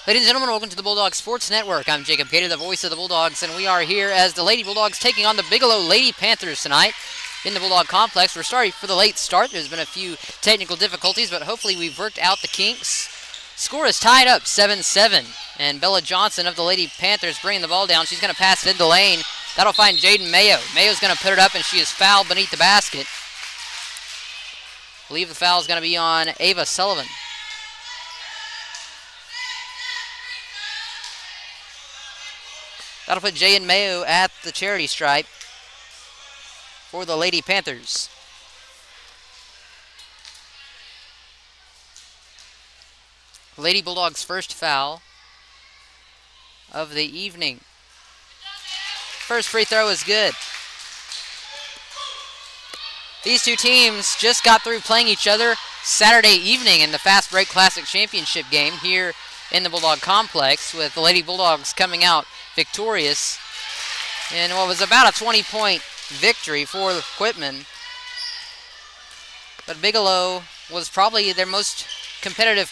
Ladies and gentlemen, welcome to the Bulldog Sports Network. I'm Jacob Gator, the voice of the Bulldogs, and we are here as the Lady Bulldogs taking on the Bigelow Lady Panthers tonight in the Bulldog Complex. We're sorry for the late start. There's been a few technical difficulties, but hopefully we've worked out the kinks. Score is tied up 7-7, and Bella Johnson of the Lady Panthers bringing the ball down. She's going to pass it into the lane. That'll find Jaden Mayo. Mayo's going to put it up, and she is fouled beneath the basket. I believe the foul is going to be on Ava Sullivan. That'll put Jaden Mayo at the charity stripe for the Lady Panthers. Lady Bulldogs' first foul of the evening. First free throw is good. These two teams just got through playing each other Saturday evening in the Fast Break Classic Championship game here in the Bulldog Complex, with the Lady Bulldogs coming out victorious in what was about a 20-point victory for Quitman. But Bigelow was probably their most competitive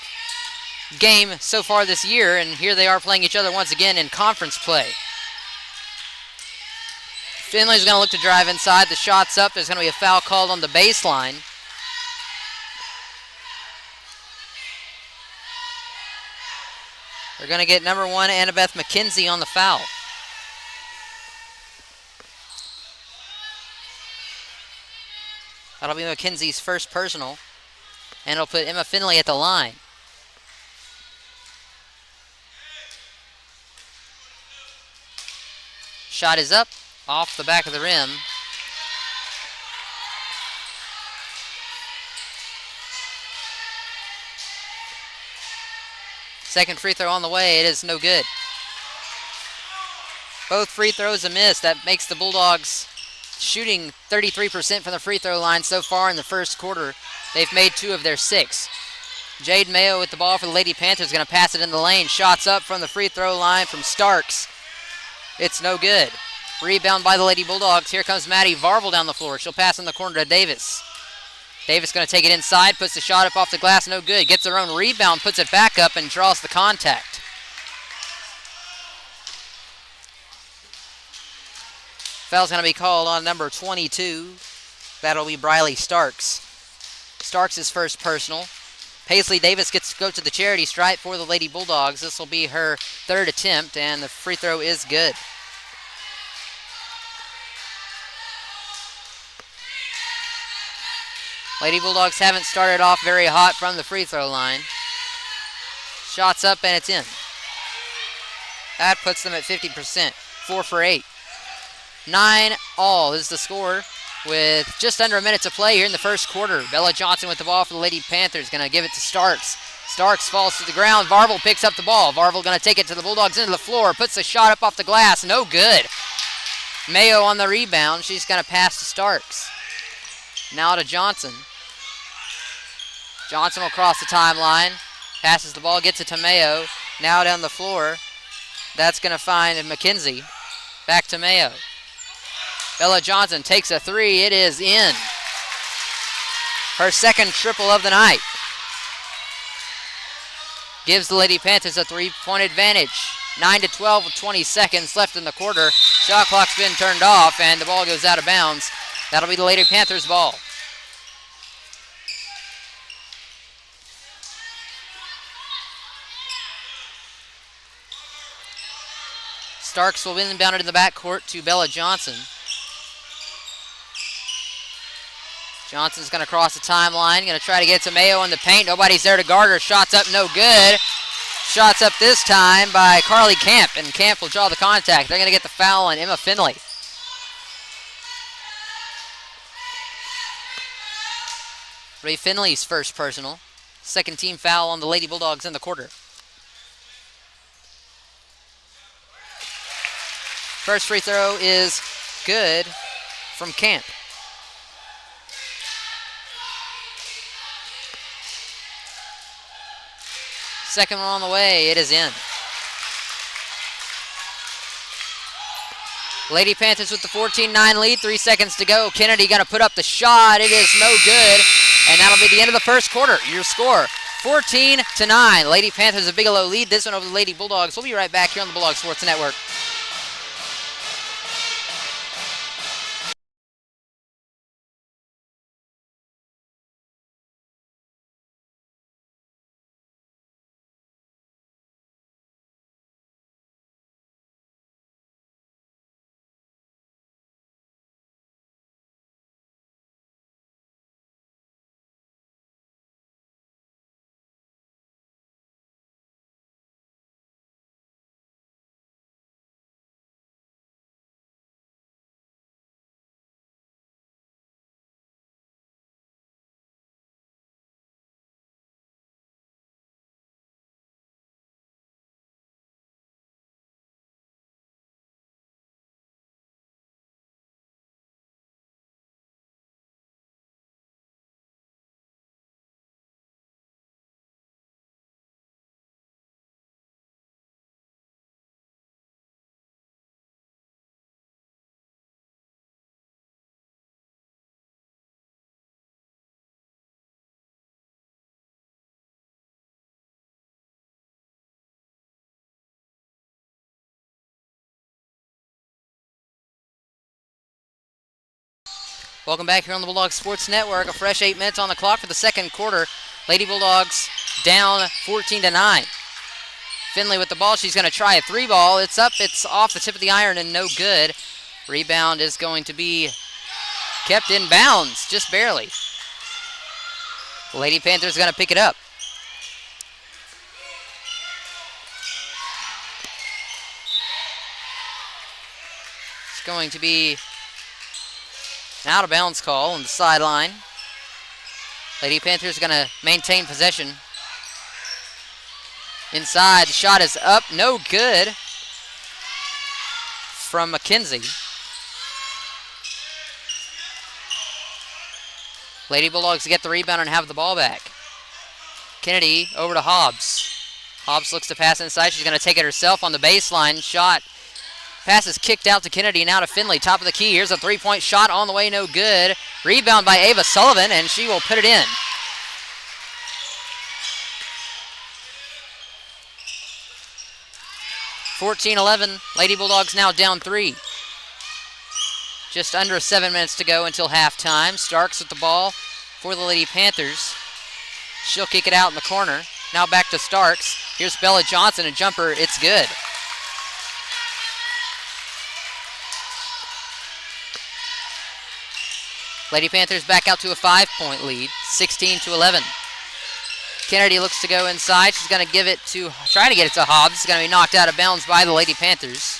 game so far this year, and here they are playing each other once again in conference play. Finley's going to look to drive inside. The shot's up. There's going to be a foul called on the baseline. They're going to get number 1, Annabeth McKenzie, on the foul. That'll be McKenzie's first personal, and it'll put Emma Finley at the line. Shot is up, off the back of the rim. Second free throw on the way. It is no good. Both free throws a miss. That makes the Bulldogs shooting 33% from the free throw line so far in the first quarter. They've made 2 of their 6. Jade Mayo with the ball for the Lady Panthers, going to pass it in the lane. Shots up from the free throw line from Starks. It's no good. Rebound by the Lady Bulldogs. Here comes Maddie Varvel down the floor. She'll pass in the corner to Davis. Davis going to take it inside, puts the shot up off the glass, no good. Gets her own rebound, puts it back up, and draws the contact. Foul's going to be called on number 22. That'll be Briley Starks. Starks' first personal. Paisley Davis gets to go to the charity stripe for the Lady Bulldogs. This will be her 3rd attempt, and the free throw is good. Lady Bulldogs haven't started off very hot from the free throw line. Shots up, and it's in. That puts them at 50%, 4 for 8. 9 all is the score with just under a minute to play here in the first quarter. Bella Johnson with the ball for the Lady Panthers, going to give it to Starks. Starks falls to the ground. Varvel picks up the ball. Varvel going to take it to the Bulldogs into the floor. Puts the shot up off the glass. No good. Mayo on the rebound. She's going to pass to Starks. Now to Johnson. Johnson will cross the timeline. Passes the ball, gets it to Mayo. Now down the floor. That's going to find McKenzie. Back to Mayo. Bella Johnson takes a 3. It is in. Her second triple of the night. Gives the Lady Panthers a 3-point advantage. 9-12 with 20 seconds left in the quarter. Shot clock's been turned off, and the ball goes out of bounds. That'll be the Lady Panthers' ball. Starks will inbound it in the backcourt to Bella Johnson. Johnson's going to cross the timeline, going to try to get to Mayo in the paint. Nobody's there to guard her. Shots up, no good. Shots up this time by Carly Camp, and Camp will draw the contact. They're going to get the foul on Emma Finley. Ray Finley's first personal. Second team foul on the Lady Bulldogs in the quarter. First free throw is good from Camp. Second one on the way. It is in. Lady Panthers with the 14-9 lead. 3 seconds to go. Kennedy going to put up the shot. It is no good. And that'll be the end of the first quarter. Your score, 14-9. Lady Panthers of Bigelow lead this one over the Lady Bulldogs. We'll be right back here on the Bulldog Sports Network. Welcome back here on the Bulldog Sports Network. A fresh 8 minutes on the clock for the second quarter. Lady Bulldogs down 14-9. Finley with the ball. She's going to try a 3-ball. It's up. It's off the tip of the iron and no good. Rebound is going to be kept in bounds, just barely. Lady Panthers going to pick it up. It's going to be an out-of-bounds call on the sideline. Lady Panthers going to maintain possession. Inside, the shot is up, no good from McKenzie. Lady Bulldogs get the rebound and have the ball back. Kennedy over to Hobbs. Hobbs looks to pass inside. She's going to take it herself on the baseline. Shot. Pass is kicked out to Kennedy, now to Finley. Top of the key. Here's a three-point shot on the way, no good. Rebound by Ava Sullivan, and she will put it in. (14-11). Lady Bulldogs now down 3. Just under 7 minutes to go until halftime. Starks with the ball for the Lady Panthers. She'll kick it out in the corner. Now back to Starks. Here's Bella Johnson, a jumper. It's good. Lady Panthers back out to a 5-point lead, 16-11. Kennedy looks to go inside. She's going to try to get it to Hobbs. It's going to be knocked out of bounds by the Lady Panthers.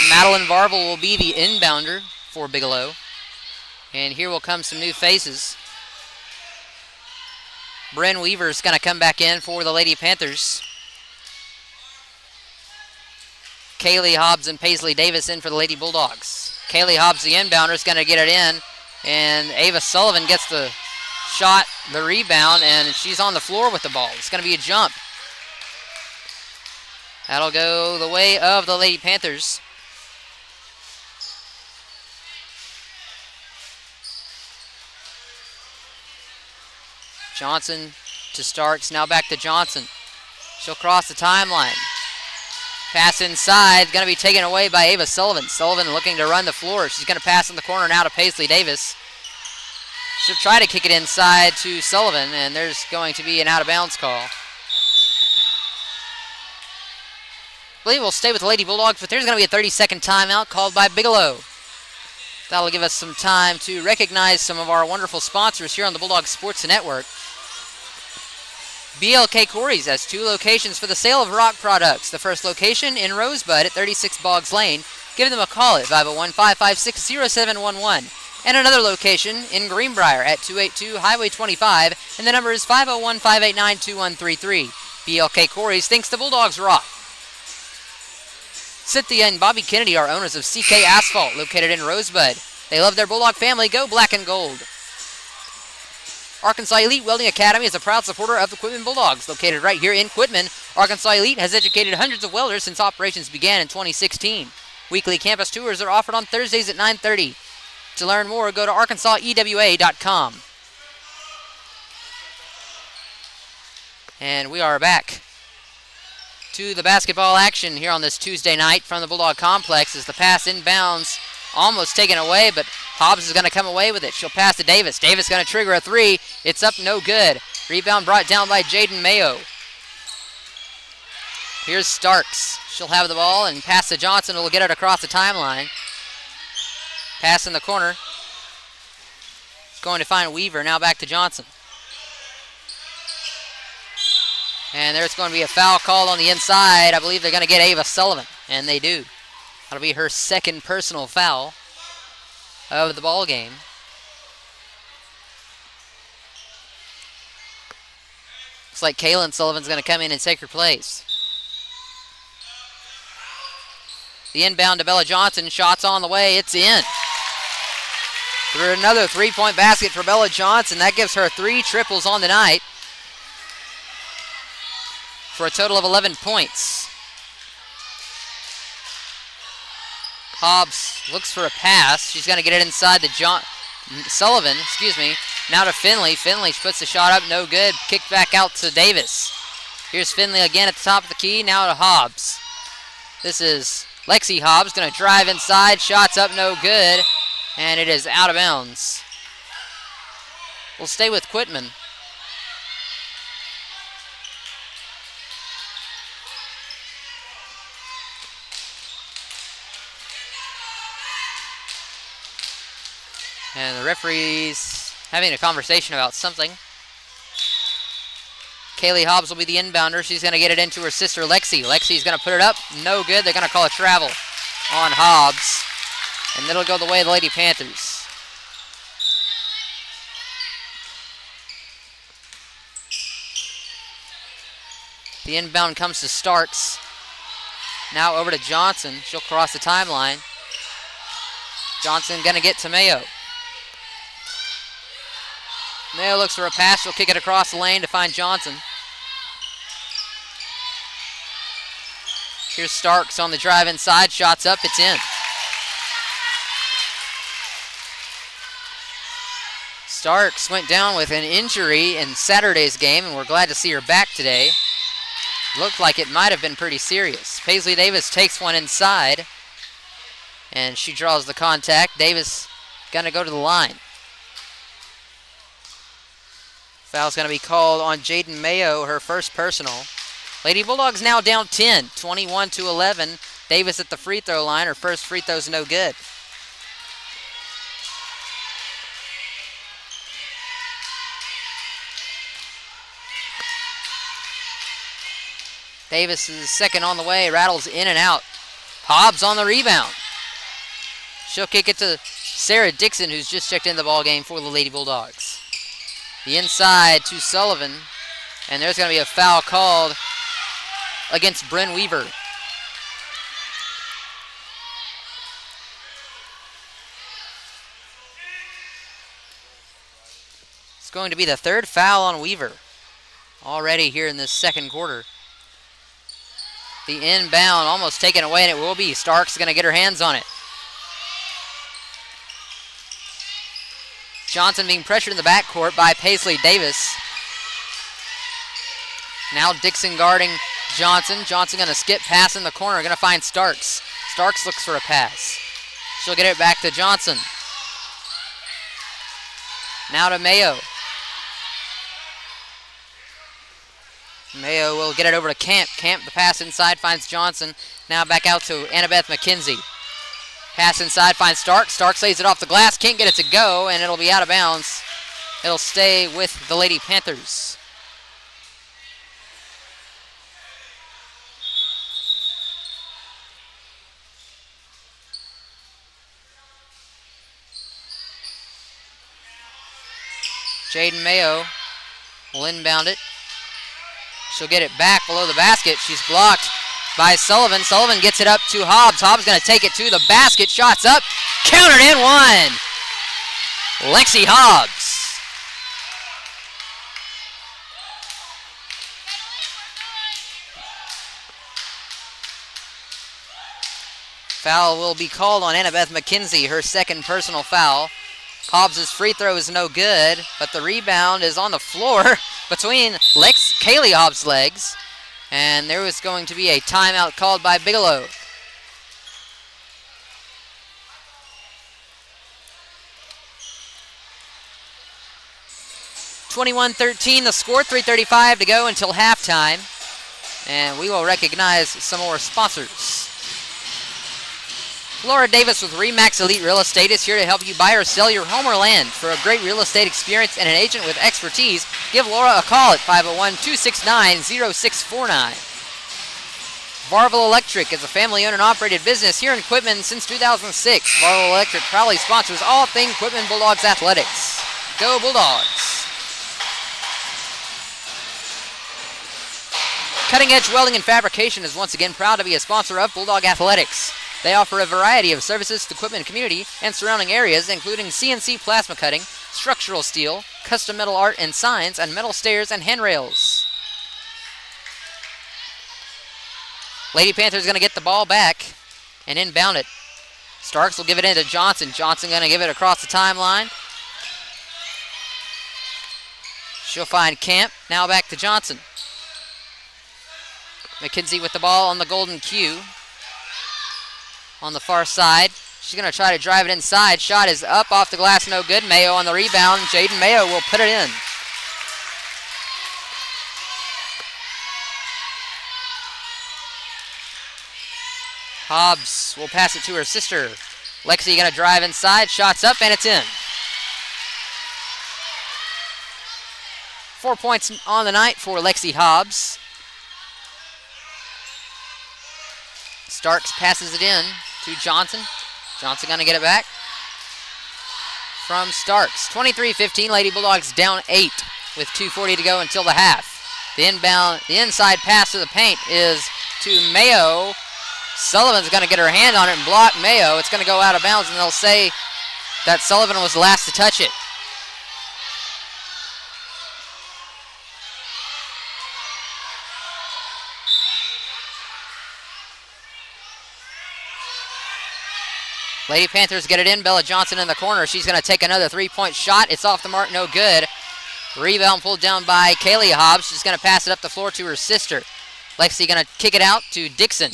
Madeline Varvel will be the inbounder for Bigelow. And here will come some new faces. Bryn Weaver is going to come back in for the Lady Panthers. Kaylee Hobbs and Paisley Davis in for the Lady Bulldogs. Kaylee Hobbs, the inbounder, is going to get it in. And Ava Sullivan gets the shot, the rebound, and she's on the floor with the ball. It's going to be a jump. That'll go the way of the Lady Panthers. Johnson to Starks, now back to Johnson. She'll cross the timeline. Pass inside, going to be taken away by Ava Sullivan. Sullivan looking to run the floor. She's going to pass in the corner now to Paisley Davis. She'll try to kick it inside to Sullivan, and there's going to be an out-of-bounds call. I believe we'll stay with the Lady Bulldogs, but there's going to be a 30-second timeout called by Bigelow. That'll give us some time to recognize some of our wonderful sponsors here on the Bulldog Sports Network. BLK Corey's has 2 locations for the sale of rock products. The first location in Rosebud at 36 Boggs Lane. Give them a call at 501-556-0711. And another location in Greenbrier at 282 Highway 25. And the number is 501-589-2133. BLK Corey's thinks the Bulldogs rock. Cynthia and Bobby Kennedy are owners of CK Asphalt, located in Rosebud. They love their Bulldog family. Go black and gold. Arkansas Elite Welding Academy is a proud supporter of the Quitman Bulldogs. Located right here in Quitman, Arkansas Elite has educated hundreds of welders since operations began in 2016. Weekly campus tours are offered on Thursdays at 9:30. To learn more, go to arkansasewa.com. And we are back to the basketball action here on this Tuesday night from the Bulldog Complex as the pass inbounds, almost taken away, but Hobbs is going to come away with it. She'll pass to Davis. Davis going to trigger a three. It's up, no good. Rebound brought down by Jaden Mayo. Here's Starks. She'll have the ball and pass to Johnson, who will get it across the timeline. Pass in the corner. Going to find Weaver. Now back to Johnson. And there's going to be a foul called on the inside. I believe they're going to get Ava Sullivan, and they do. That'll be her second personal foul of the ball game. Looks like Kaylin Sullivan's going to come in and take her place. The inbound to Bella Johnson. Shots on the way. It's in. Through another three-point basket for Bella Johnson. That gives her 3 triples on the night for a total of 11 points. Hobbs looks for a pass. She's going to get it inside to Sullivan. Now to Finley. Finley puts the shot up. No good. Kicked back out to Davis. Here's Finley again at the top of the key. Now to Hobbs. This is Lexi Hobbs. Going to drive inside. Shots up. No good. And it is out of bounds. We'll stay with Quitman. And the referee's having a conversation about something. Kaylee Hobbs will be the inbounder. She's going to get it into her sister, Lexi. Lexi's going to put it up. No good. They're going to call a travel on Hobbs. And it'll go the way of the Lady Panthers. The inbound comes to Starks. Now over to Johnson. She'll cross the timeline. Johnson going to get to Mayo. Mayo looks for a pass. She'll kick it across the lane to find Johnson. Here's Starks on the drive inside. Shots up. It's in. Starks went down with an injury in Saturday's game, and we're glad to see her back today. Looked like it might have been pretty serious. Paisley Davis takes one inside, and she draws the contact. Davis going to go to the line. Foul's going to be called on Jaden Mayo, her first personal. Lady Bulldogs now down 10, 21-11. Davis at the free throw line. Her first free throw's no good. Davis is second on the way, rattles in and out. Hobbs on the rebound. She'll kick it to Sarah Dixon, who's just checked in the ball game for the Lady Bulldogs. The inside to Sullivan, and there's going to be a foul called against Bryn Weaver. It's going to be the third foul on Weaver already here in this second quarter. The inbound almost taken away, and it will be. Starks going to get her hands on it. Johnson being pressured in the backcourt by Paisley Davis. Now Dixon guarding Johnson. Johnson going to skip pass in the corner. Going to find Starks. Starks looks for a pass. She'll get it back to Johnson. Now to Mayo. Mayo will get it over to Camp. Camp, the pass inside, finds Johnson. Now back out to Annabeth McKenzie. Pass inside, finds Starks. Starks lays it off the glass. Can't get it to go, and it'll be out of bounds. It'll stay with the Lady Panthers. Jaden Mayo will inbound it. She'll get it back below the basket. She's blocked by Sullivan. Sullivan gets it up to Hobbs. Hobbs going to take it to the basket. Shots up. Countered in one. Lexi Hobbs. Foul will be called on Annabeth McKenzie, her second personal foul. Hobbs' free throw is no good, but the rebound is on the floor between Kaylee Hobbs' legs. And there was going to be a timeout called by Bigelow. (21-13) the score, 3:35 to go until halftime. And we will recognize some more sponsors. Laura Davis with RE/MAX Elite Real Estate is here to help you buy or sell your home or land. For a great real estate experience and an agent with expertise, give Laura a call at 501-269-0649. Varvel Electric is a family-owned and operated business here in Quitman since 2006. Varvel Electric proudly sponsors all things Quitman Bulldogs athletics. Go Bulldogs! Cutting Edge Welding and Fabrication is once again proud to be a sponsor of Bulldog Athletics. They offer a variety of services to the Quitman community and surrounding areas, including CNC plasma cutting, structural steel, custom metal art and signs, and metal stairs and handrails. Lady Panthers going to get the ball back and inbound it. Starks will give it into Johnson. Johnson going to give it across the timeline. She'll find Camp. Now back to Johnson. McKenzie with the ball on the golden cue. On the far side. She's going to try to drive it inside. Shot is up off the glass, no good. Mayo on the rebound. Jaden Mayo will put it in. Hobbs will pass it to her sister. Lexi going to drive inside. Shots up, and it's in. 4 points on the night for Lexi Hobbs. Starks passes it in to Johnson. Johnson going to get it back from Starks. 23-15, Lady Bulldogs down 8 with 2:40 to go until the half. The inside pass to the paint is to Mayo. Sullivan's going to get her hand on it and block Mayo. It's going to go out of bounds, and they'll say that Sullivan was the last to touch it. Lady Panthers get it in. Bella Johnson in the corner. She's going to take another three-point shot. It's off the mark, no good. Rebound pulled down by Kaylee Hobbs. She's going to pass it up the floor to her sister. Lexi going to kick it out to Dixon.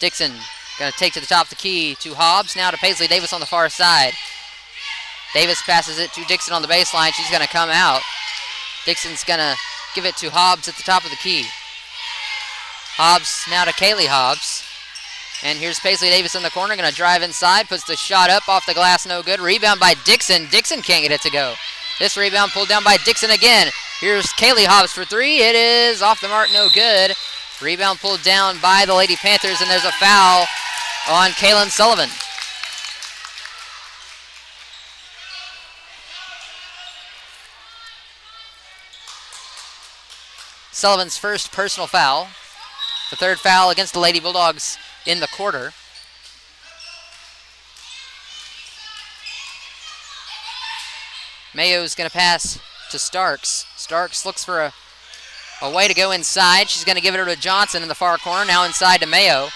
Dixon going to take to the top of the key to Hobbs. Now to Paisley Davis on the far side. Davis passes it to Dixon on the baseline. She's going to come out. Dixon's going to give it to Hobbs at the top of the key. Hobbs now to Kaylee Hobbs. And here's Paisley Davis in the corner, going to drive inside, puts the shot up off the glass, no good. Rebound by Dixon. Dixon can't get it to go. This rebound pulled down by Dixon again. Here's Kaylee Hobbs for three. It is off the mark, no good. Rebound pulled down by the Lady Panthers, and there's a foul on Kaylin Sullivan. Sullivan's first personal foul. The third foul against the Lady Bulldogs in the quarter. Mayo's going to pass to Starks. Starks looks for a way to go inside. She's going to give it to Johnson in the far corner. Now inside to Mayo.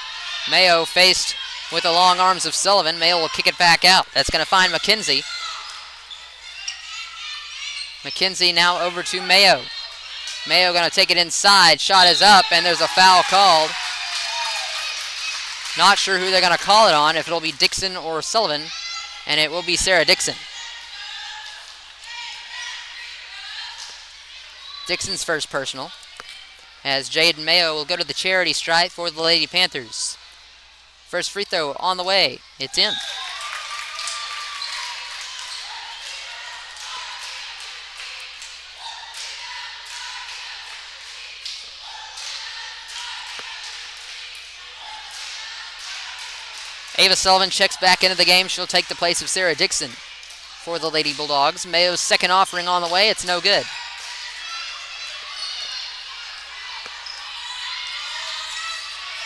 Mayo faced with the long arms of Sullivan. Mayo will kick it back out. That's going to find McKenzie. McKenzie now over to Mayo. Mayo going to take it inside. Shot is up, and there's a foul called. Not sure who they're going to call it on, if it'll be Dixon or Sullivan, and it will be Sarah Dixon. Dixon's first personal, as Jaden Mayo will go to the charity stripe for the Lady Panthers. First free throw on the way. It's in. Ava Sullivan checks back into the game. She'll take the place of Sarah Dixon for the Lady Bulldogs. Mayo's second offering on the way. It's no good.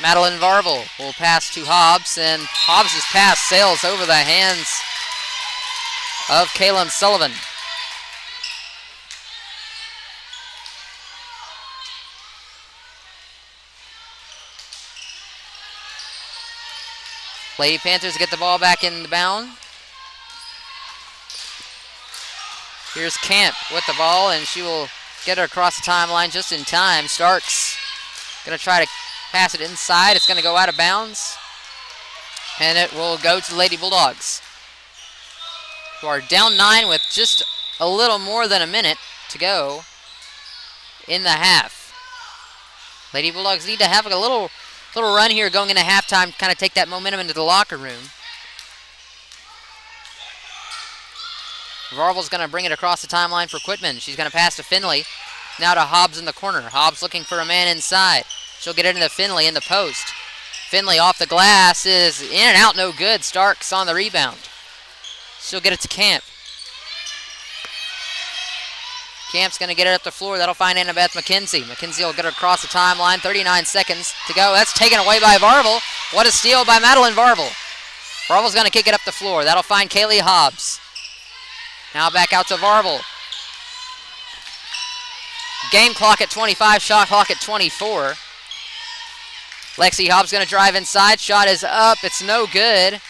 Madeline Varvel will pass to Hobbs, and Hobbs' pass sails over the hands of Kaylin Sullivan. Lady Panthers get the ball back in the bound. Here's Camp with the ball, and she will get her across the timeline just in time. Starks going to try to pass it inside. It's going to go out of bounds, and it will go to the Lady Bulldogs, who are down 9 with just a little more than a minute to go in the half. Lady Bulldogs need to have a little run here going into halftime, kind of take that momentum into the locker room. Varvel's going to bring it across the timeline for Quitman. She's going to pass to Finley. Now to Hobbs in the corner. Hobbs looking for a man inside. She'll get it into Finley in the post. Finley off the glass is in and out, no good. Starks on the rebound. She'll get it to Camp. Camp's going to get it up the floor. That'll find Annabeth McKenzie. McKenzie will get it across the timeline. 39 seconds to go. That's taken away by Varvel. What a steal by Madeline Varvel. Varvel's going to kick it up the floor. That'll find Kaylee Hobbs. Now back out to Varvel. Game clock at 25, shot clock at 24. Lexi Hobbs going to drive inside. Shot is up. It's no good.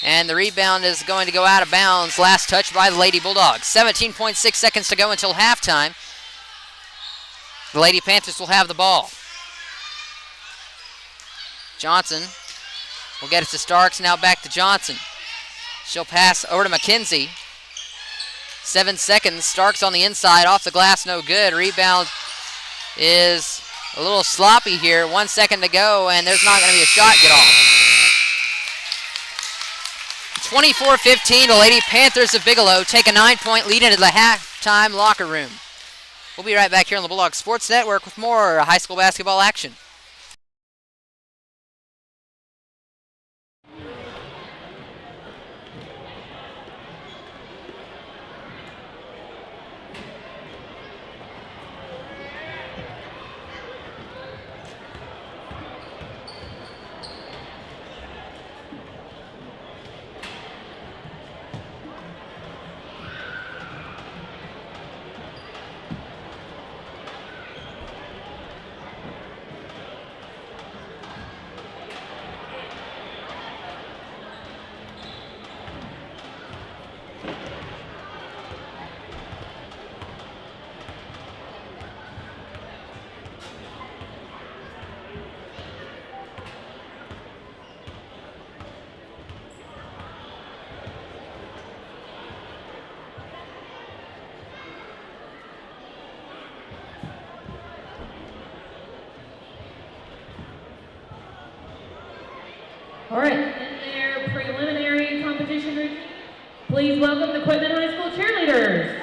And the rebound is going to go out of bounds. Last touch by the Lady Bulldogs. 17.6 seconds to go until halftime. The Lady Panthers will have the ball. Johnson will get it to Starks. Now back to Johnson. She'll pass over to McKenzie. 7 seconds. Starks on the inside. Off the glass, no good. Rebound is a little sloppy here. 1 second to go, and there's not going to be a shot get off. 24-15, the Lady Panthers of Bigelow take a 9-point lead into the halftime locker room. We'll be right back here on the Bulldog Sports Network with more high school basketball action. All right, in their preliminary competition routine, please welcome the Quitman High School cheerleaders.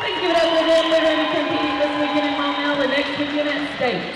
Please give it up to them. They're going to be competing this weekend in Maumelle, the next weekend at state.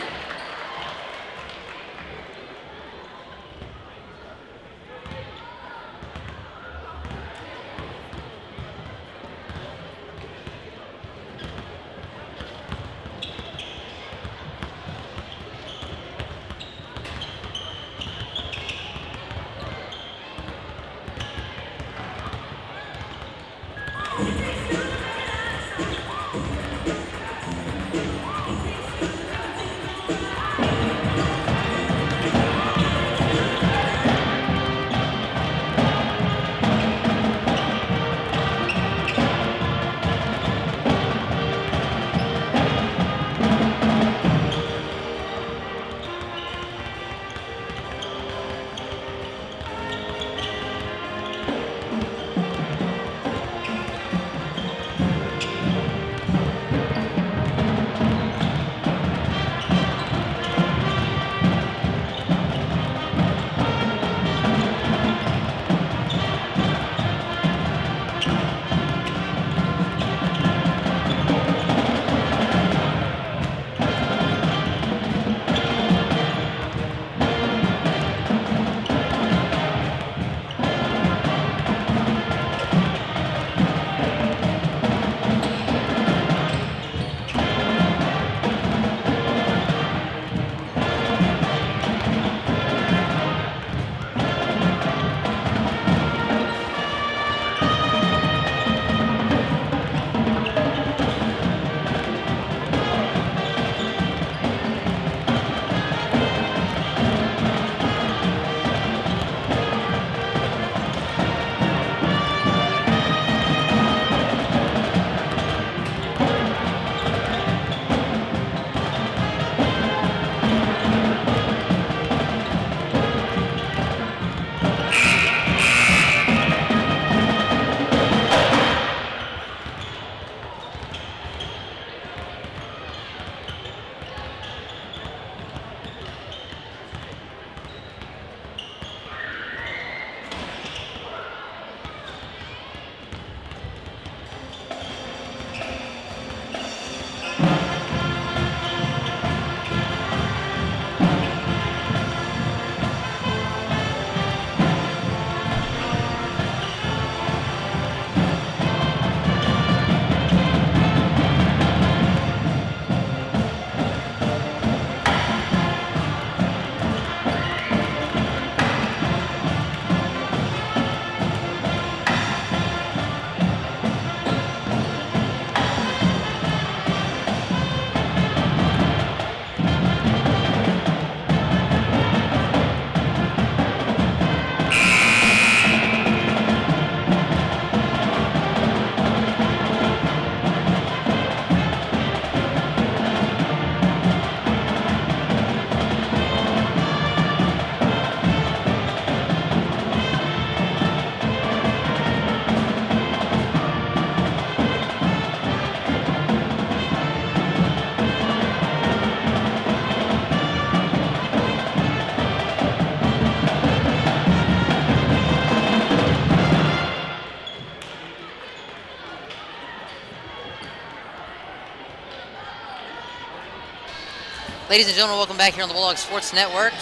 Ladies and gentlemen, welcome back here on the Bulldog Sports Network.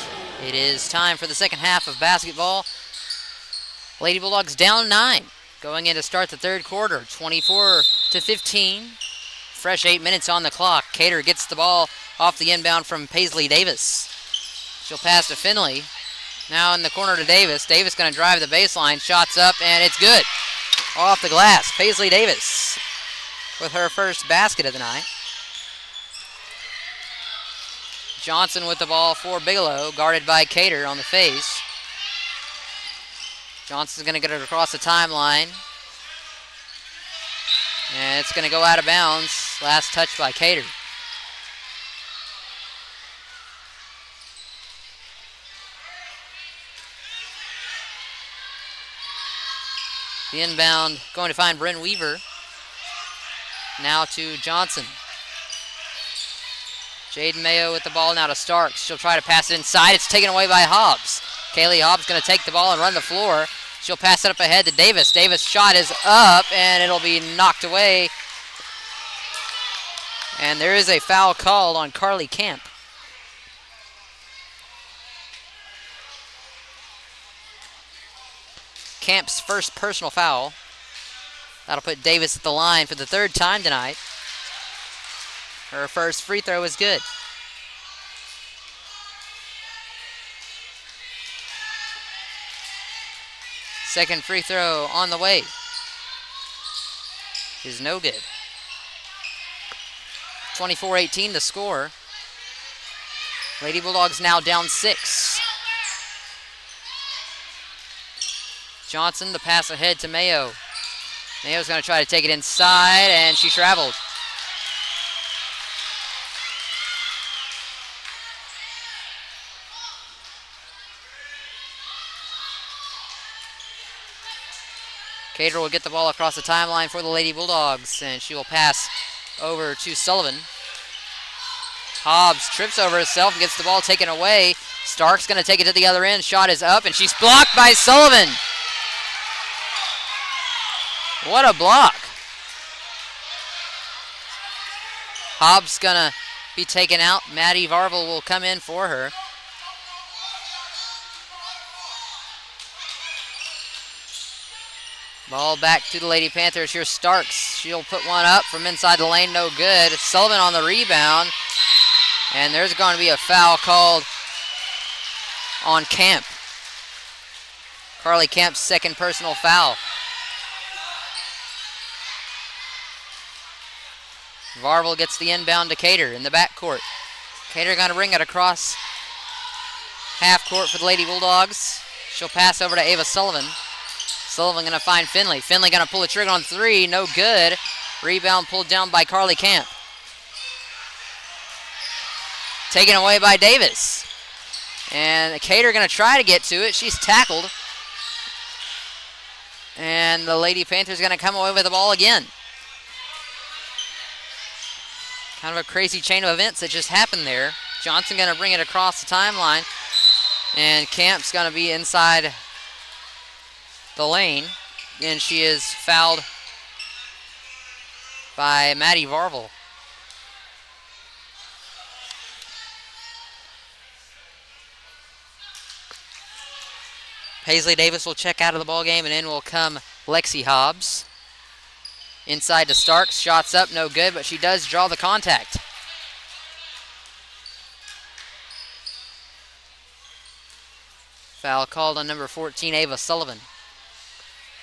It is time for the second half of basketball. Lady Bulldogs down 9, going in to start the third quarter, 24-15. Fresh 8 minutes on the clock. Cater gets the ball off the inbound from Paisley Davis. She'll pass to Finley. Now in the corner to Davis. Davis going to drive the baseline. Shots up, and it's good. Off the glass. Paisley Davis with her first basket of the night. Johnson with the ball for Bigelow, guarded by Cater on the face. Johnson's going to get it across the timeline. And it's going to go out of bounds. Last touch by Cater. The inbound going to find Bryn Weaver. Now to Johnson. Jaden Mayo with the ball now to Starks. She'll try to pass it inside. It's taken away by Hobbs. Kaylee Hobbs going to take the ball and run the floor. She'll pass it up ahead to Davis. Davis' shot is up, and it'll be knocked away And there is a foul called on Carly Camp. Camp's first personal foul. That'll put Davis at the line for the third time tonight. Her first free throw is good. Second free throw on the way is no good. 24-18 the score. Lady Bulldogs now down 6. Johnson, the pass ahead to Mayo. Mayo's going to try to take it inside, and she traveled. Cater will get the ball across the timeline for the Lady Bulldogs, and she will pass over to Sullivan. Hobbs trips over herself and gets the ball taken away. Stark's going to take it to the other end. Shot is up, and she's blocked by Sullivan. What a block. Hobbs going to be taken out. Maddie Varvel will come in for her. Ball back to the Lady Panthers. Here's Starks. She'll put one up from inside the lane. No good. Sullivan on the rebound. And there's going to be a foul called on Camp. Carly Camp's second personal foul. Varvel gets the inbound to Cater in the backcourt. Cater going to bring it across half court for the Lady Bulldogs. She'll pass over to Ava Sullivan. Sullivan going to find Finley. Finley going to pull the trigger on three. No good. Rebound pulled down by Carly Camp. Taken away by Davis. And Cater going to try to get to it. She's tackled. And the Lady Panthers going to come away with the ball again. Kind of a crazy chain of events that just happened there. Johnson going to bring it across the timeline. And Camp's going to be inside the lane. And she is fouled by Maddie Varvel. Paisley Davis will check out of the ball game, and in will come Lexi Hobbs. Inside to Starks, shots up, no good, but she does draw the contact. Foul called on number 14, Ava Sullivan.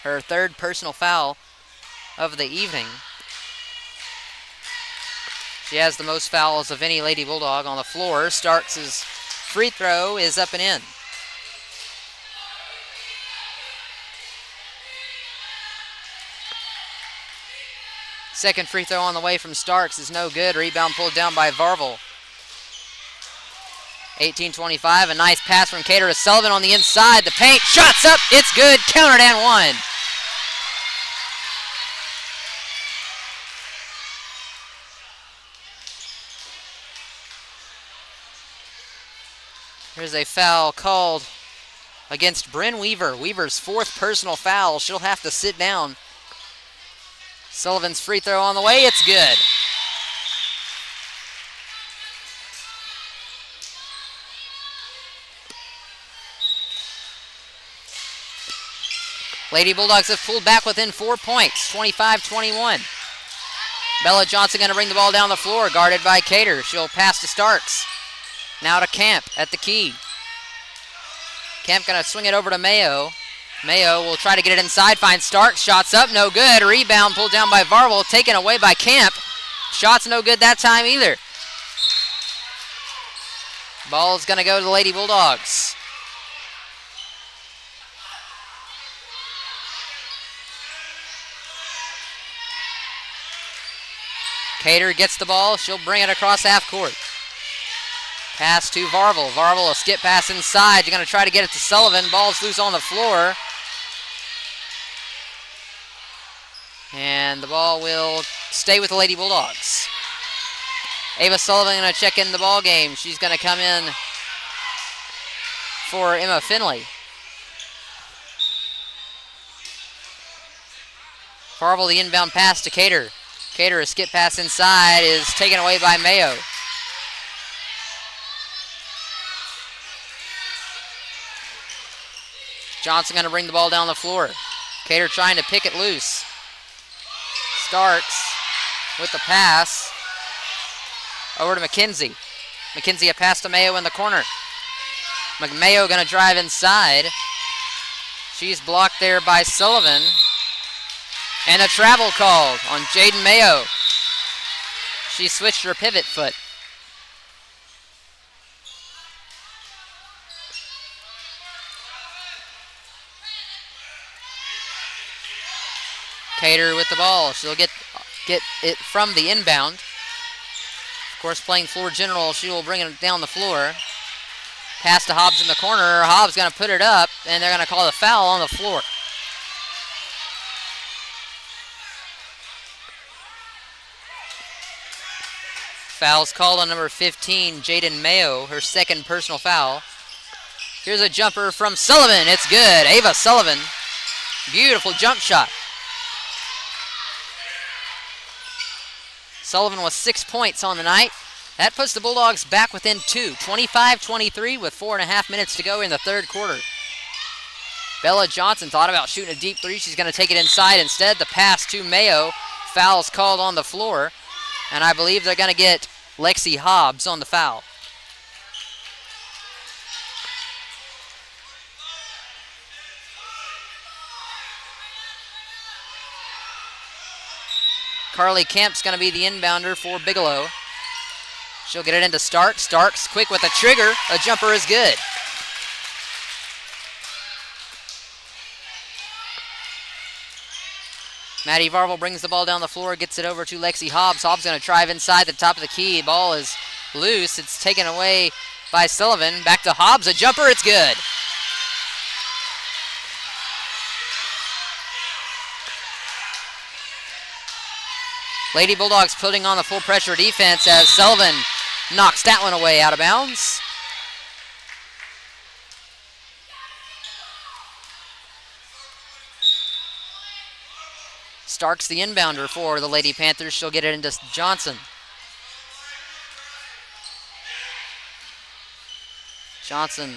Her third personal foul of the evening. She has the most fouls of any Lady Bulldog on the floor. Starks' free throw is up and in. Second free throw on the way from Starks is no good. Rebound pulled down by Varvel. 18-25, a nice pass from Cater to Sullivan on the inside. The paint, shots up, it's good, countered and one. There's a foul called against Bryn Weaver. Weaver's fourth personal foul. She'll have to sit down. Sullivan's free throw on the way, it's good. Lady Bulldogs have pulled back within 4 points, 25-21. Bella Johnson going to bring the ball down the floor, guarded by Cater. She'll pass to Starks. Now to Camp at the key. Camp going to swing it over to Mayo. Mayo will try to get it inside, finds Starks, shots up, no good. Rebound pulled down by Varvel, taken away by Camp. Shots no good that time either. Ball's going to go to the Lady Bulldogs. Cater gets the ball, she'll bring it across half court. Pass to Varvel. Varvel, a skip pass inside. You're going to try to get it to Sullivan. Ball's loose on the floor. And the ball will stay with the Lady Bulldogs. Ava Sullivan going to check in the ball game. She's going to come in for Emma Finley. Varvel, the inbound pass to Cater. Cater, a skip pass inside, is taken away by Mayo. Johnson going to bring the ball down the floor. Cater trying to pick it loose. Starks with the pass over to McKenzie. McKenzie a pass to Mayo in the corner. Mayo going to drive inside. She's blocked there by Sullivan. And a travel called on Jaden Mayo. She switched her pivot foot. Cater with the ball. She'll get it from the inbound. Of course, playing floor general, she will bring it down the floor. Pass to Hobbs in the corner. Hobbs going to put it up, and they're going to call the foul on the floor. Foul's called on number 15, Jaden Mayo, her second personal foul. Here's a jumper from Sullivan. It's good. Ava Sullivan. Beautiful jump shot. Sullivan with 6 points on the night. That puts the Bulldogs back within 2. 25-23 with 4.5 minutes to go in the third quarter. Bella Johnson thought about shooting a deep three. She's going to take it inside instead. The pass to Mayo. Foul's called on the floor. And I believe they're going to get Lexi Hobbs on the foul. Carly Kemp's going to be the inbounder for Bigelow. She'll get it into Starks. Starks quick with a trigger. A jumper is good. Maddie Varvel brings the ball down the floor, gets it over to Lexi Hobbs. Hobbs going to drive inside the top of the key. Ball is loose. It's taken away by Sullivan. Back to Hobbs. A jumper. It's good. Lady Bulldogs putting on the full pressure defense as Sullivan knocks that one away out of bounds. Starks the inbounder for the Lady Panthers. She'll get it into Johnson. Johnson,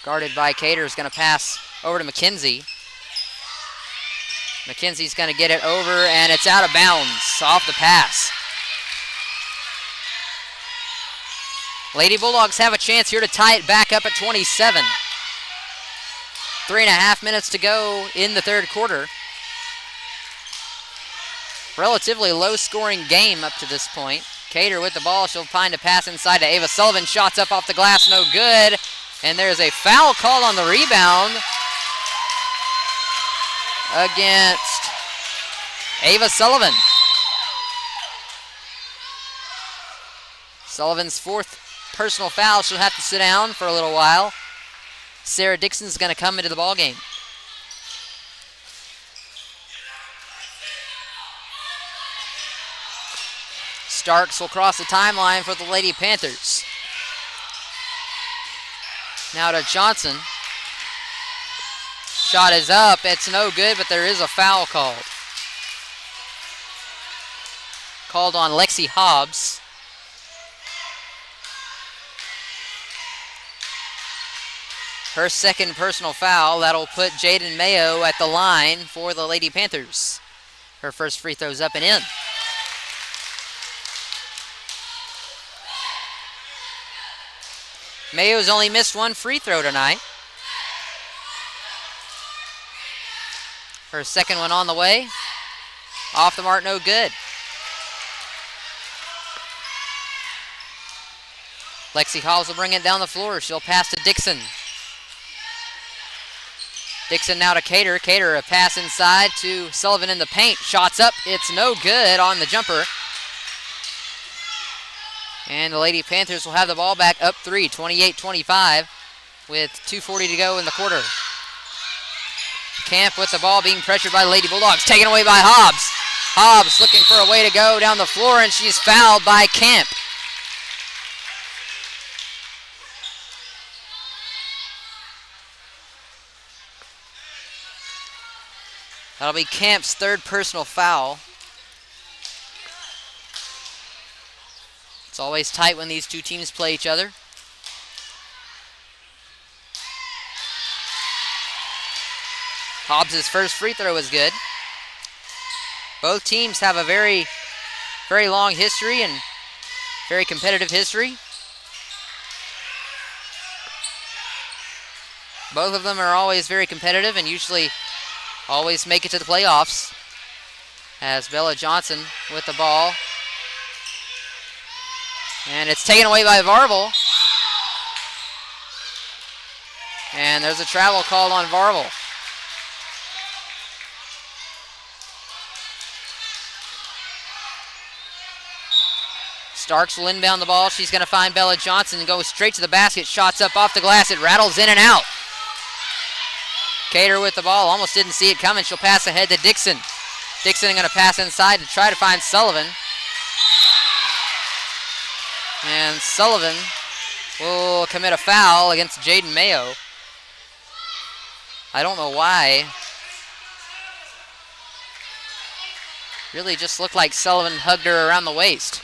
guarded by Cater, is going to pass over to McKenzie. McKenzie's going to get it over, and it's out of bounds off the pass. Lady Bulldogs have a chance here to tie it back up at 27. 3.5 minutes to go in the third quarter. Relatively low-scoring game up to this point. Cater with the ball. She'll find a pass inside to Ava Sullivan. Shots up off the glass, no good. And there's a foul called on the rebound against Ava Sullivan. Sullivan's fourth personal foul. She'll have to sit down for a little while. Sarah Dixon's going to come into the ballgame. Starks will cross the timeline for the Lady Panthers. Now to Johnson. Shot is up. It's no good, but there is a foul called. Called on Lexi Hobbs. Her second personal foul. That'll put Jaden Mayo at the line for the Lady Panthers. Her first free throw's up and in. Mayo's only missed one free throw tonight. Her second one on the way. Off the mark, no good. Lexi Hobbs will bring it down the floor. She'll pass to Dixon. Dixon now to Cater. Cater, a pass inside to Sullivan in the paint. Shots up. It's no good on the jumper. And the Lady Panthers will have the ball back up 3, 28-25 with 2:40 to go in the quarter. Camp with the ball being pressured by the Lady Bulldogs. Taken away by Hobbs. Hobbs looking for a way to go down the floor, and she's fouled by Camp. That'll be Camp's third personal foul. It's always tight when these two teams play each other. Hobbs' first free throw is good. Both teams have a very, very long history and very competitive history. Both of them are always very competitive and usually always make it to the playoffs. As Bella Johnson with the ball. And it's taken away by Varvel. And there's a travel called on Varvel. Starks will inbound the ball. She's going to find Bella Johnson and go straight to the basket. Shots up off the glass. It rattles in and out. Cater with the ball. Almost didn't see it coming. She'll pass ahead to Dixon. Dixon going to pass inside to try to find Sullivan. And Sullivan will commit a foul against Jaden Mayo. I don't know why. Really just looked like Sullivan hugged her around the waist.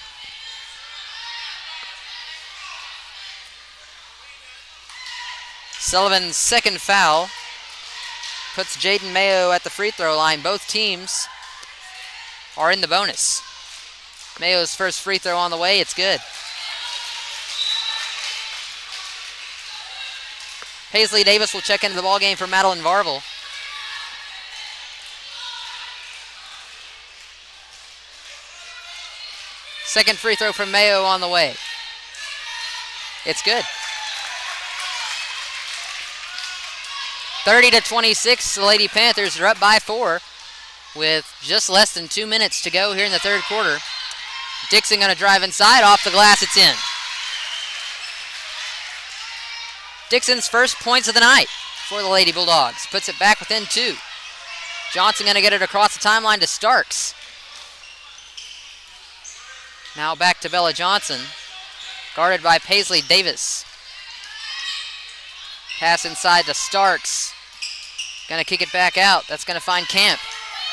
Sullivan's second foul puts Jaden Mayo at the free throw line. Both teams are in the bonus. Mayo's first free throw on the way. It's good. Paisley Davis will check into the ballgame for Madeline Varvel. Second free throw from Mayo on the way. It's good. 30-26, the Lady Panthers are up by 4 with just less than 2 minutes to go here in the third quarter. Dixon going to drive inside, off the glass, it's in. Dixon's first points of the night for the Lady Bulldogs. Puts it back within 2. Johnson going to get it across the timeline to Starks. Now back to Bella Johnson, guarded by Paisley Davis. Pass inside to Starks. Going to kick it back out. That's going to find Camp.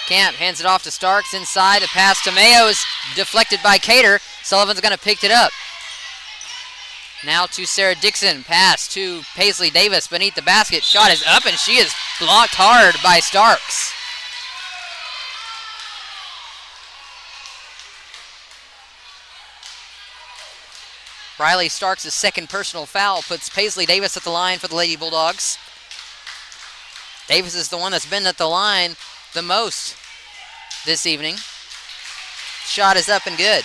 Camp hands it off to Starks inside. A pass to Mayo is deflected by Cater. Sullivan's going to pick it up. Now to Sarah Dixon. Pass to Paisley Davis beneath the basket. Shot is up and she is blocked hard by Starks. Riley Starks' second personal foul puts Paisley Davis at the line for the Lady Bulldogs. Davis is the one that's been at the line the most this evening. Shot is up and good.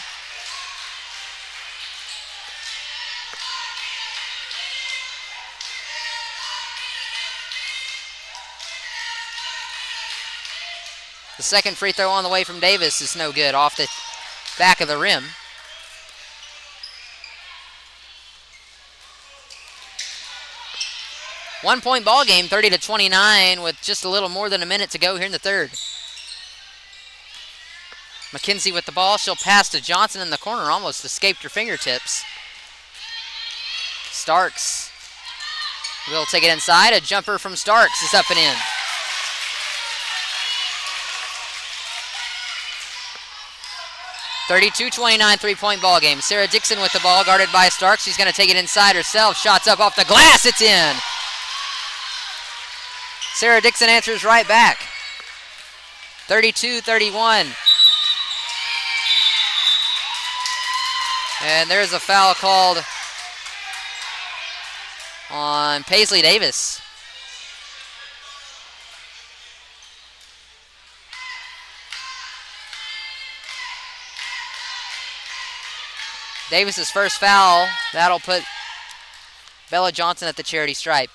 The second free throw on the way from Davis is no good, off the back of the rim. One-point ball game, 30-29, with just a little more than a minute to go here in the third. McKenzie with the ball. She'll pass to Johnson in the corner. Almost escaped her fingertips. Starks will take it inside. A jumper from Starks is up and in. (32-29) three-point ball game. Sarah Dixon with the ball, guarded by Starks. She's going to take it inside herself. Shots up off the glass. It's in. Sarah Dixon answers right back. 32-31. And there's a foul called on Paisley Davis. Davis's first foul. That'll put Bella Johnson at the charity stripe.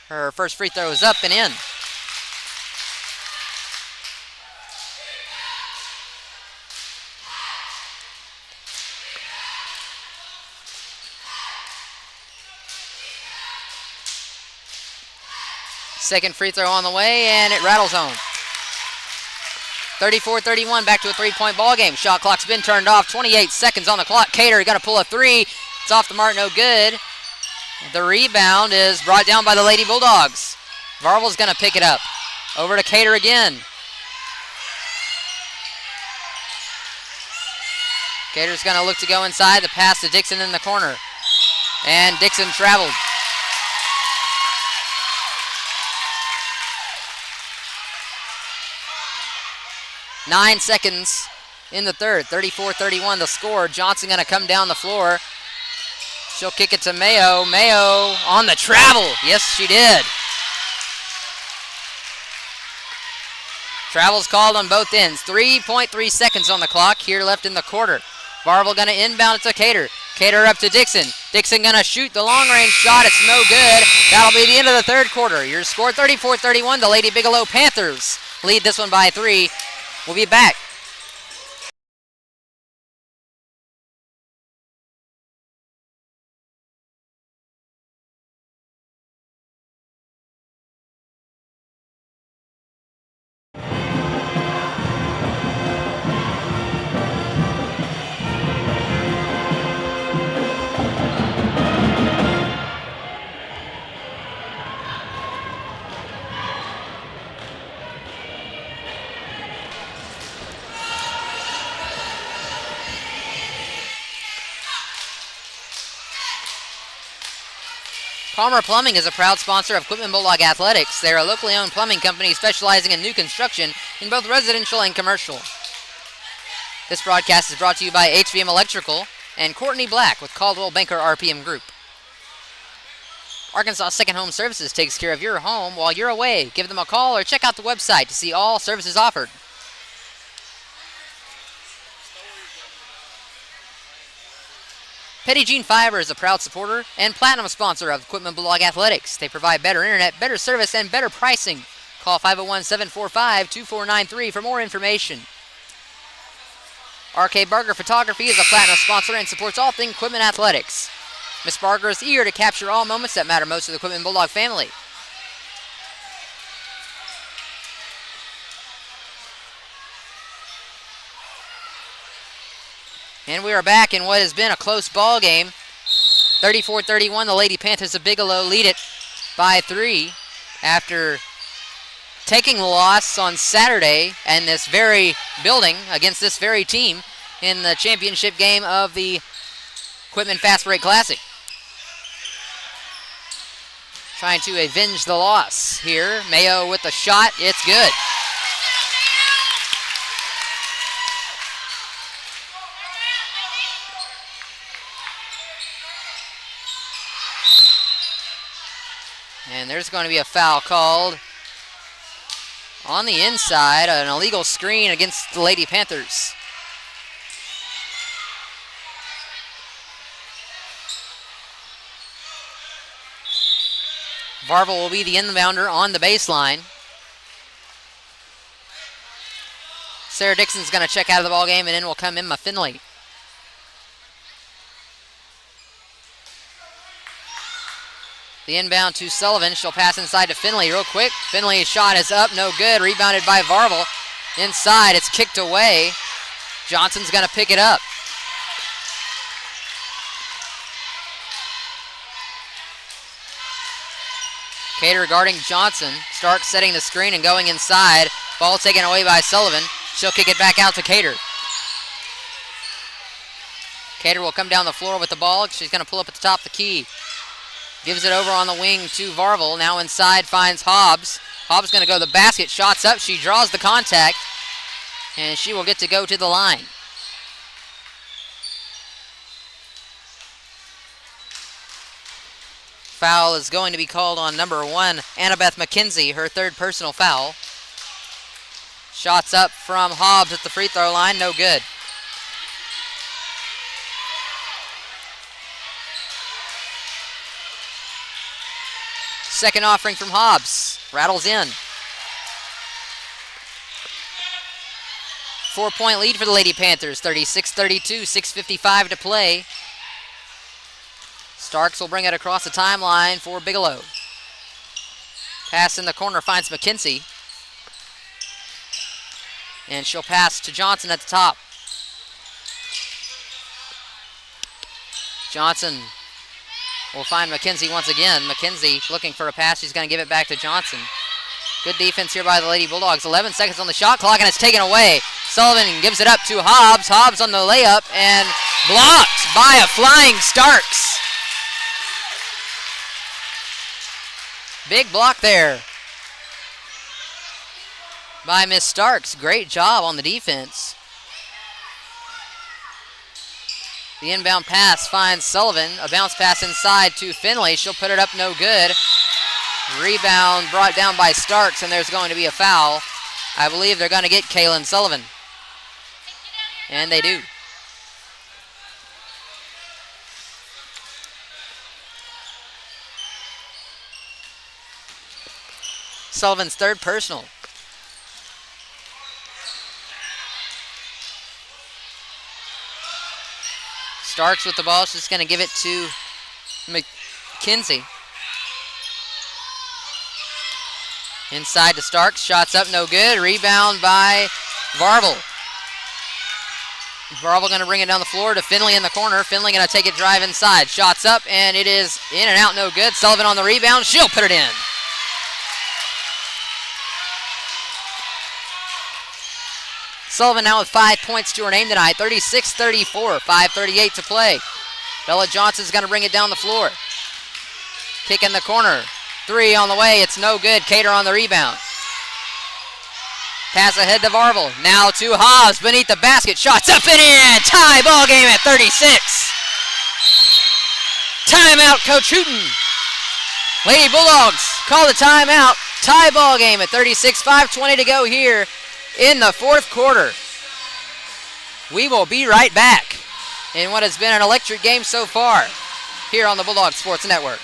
Her first free throw is up and in. Second free throw on the way, and it rattles home. 34-31, back to a three-point ball game. Shot clock's been turned off. 28 seconds on the clock. Cater got to pull a three. It's off the mark, no good. The rebound is brought down by the Lady Bulldogs. Varvel's going to pick it up. Over to Cater again. Cater's going to look to go inside. The pass to Dixon in the corner. And Dixon traveled. Nine seconds in the third. 34-31 the score. Johnson going to come down the floor. She'll kick it to Mayo. Mayo on the travel. Yes, she did. Travel's called on both ends. 3.3 seconds on the clock here left in the quarter. Varvel going to inbound it to Cater. Cater up to Dixon. Dixon going to shoot the long-range shot. It's no good. That'll be the end of the third quarter. Your score 34-31. The Lady Bigelow Panthers lead this one by 3. We'll be back. Palmer Plumbing is a proud sponsor of Quitman Bulldog Athletics. They are a locally owned plumbing company specializing in new construction in both residential and commercial. This broadcast is brought to you by HVM Electrical and Courtney Black with Caldwell Banker RPM Group. Arkansas Second Home Services takes care of your home while you're away. Give them a call or check out the website to see all services offered. Petit Jean Fiber is a proud supporter and platinum sponsor of Quitman Bulldog Athletics. They provide better internet, better service, and better pricing. Call 501-745-2493 for more information. RK Barger Photography is a platinum sponsor and supports all things Quitman Athletics. Miss Barger is eager to capture all moments that matter most to the Quitman Bulldog family. And we are back in what has been a close ball game. 34-31, the Lady Panthers of Bigelow lead it by 3 after taking the loss on Saturday in this very building against this very team in the championship game of the Quitman Fast Break Classic. Trying to avenge the loss here. Mayo with the shot. It's good. And there's going to be a foul called on the inside, an illegal screen against the Lady Panthers. Varvel will be the inbounder on the baseline. Sarah Dixon's going to check out of the ball game, and in will come Emma Finley. The inbound to Sullivan. She'll pass inside to Finley real quick. Finley's shot is up, no good. Rebounded by Varvel. Inside, it's kicked away. Johnson's going to pick it up. Cater guarding Johnson. Stark setting the screen and going inside. Ball taken away by Sullivan. She'll kick it back out to Cater. Cater will come down the floor with the ball. She's going to pull up at the top of the key. Gives it over on the wing to Varvel. Now inside finds Hobbs. Hobbs going to go to the basket. Shots up. She draws the contact. And she will get to go to the line. Foul is going to be called on number 1, Annabeth McKenzie, her third personal foul. Shots up from Hobbs at the free throw line. No good. Second offering from Hobbs. Rattles in. 4-point lead for the Lady Panthers. 36-32, 6:55 to play. Starks will bring it across the timeline for Bigelow. Pass in the corner finds McKenzie. And she'll pass to Johnson at the top. Johnson will find McKenzie once again. McKenzie looking for a pass. She's going to give it back to Johnson. Good defense here by the Lady Bulldogs. 11 seconds on the shot clock, and it's taken away. Sullivan gives it up to Hobbs. Hobbs on the layup and blocked by a flying Starks. Big block there by Miss Starks. Great job on the defense. The inbound pass finds Sullivan. A bounce pass inside to Finley. She'll put it up, no good. Rebound brought down by Starks, and there's going to be a foul. I believe they're going to get Kaylin Sullivan. And they do. Sullivan's third personal. Starks with the ball. She's just going to give it to McKenzie. Inside to Starks. Shots up, no good. Rebound by Varvel. Varvel going to bring it down the floor to Finley in the corner. Finley going to take it drive inside. Shots up, and it is in and out, no good. Sullivan on the rebound. She'll put it in. Sullivan now with 5 points to her name tonight, 36-34, 5:38 to play. Bella Johnson's going to bring it down the floor. Kick in the corner. Three on the way, it's no good. Cater on the rebound. Pass ahead to Varvel. Now to Hobbs beneath the basket. Shots up and in. Tie ball game at 36. Timeout, Coach Hooten. Lady Bulldogs call the timeout. Tie ball game at 36. 5:20 to go here in the fourth quarter. We will be right back in what has been an electric game so far here on the Bulldog Sports Network.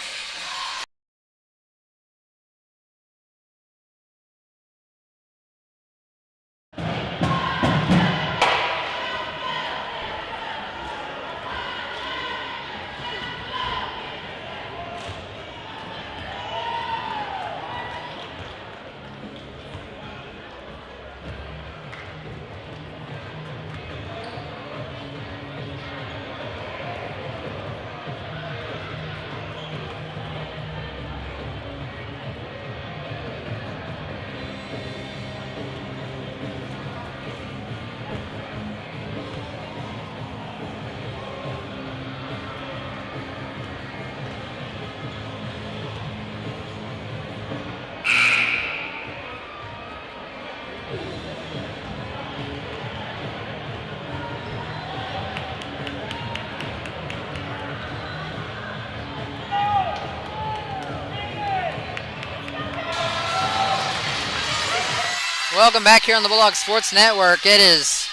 Welcome back here on the Bulldog Sports Network. It is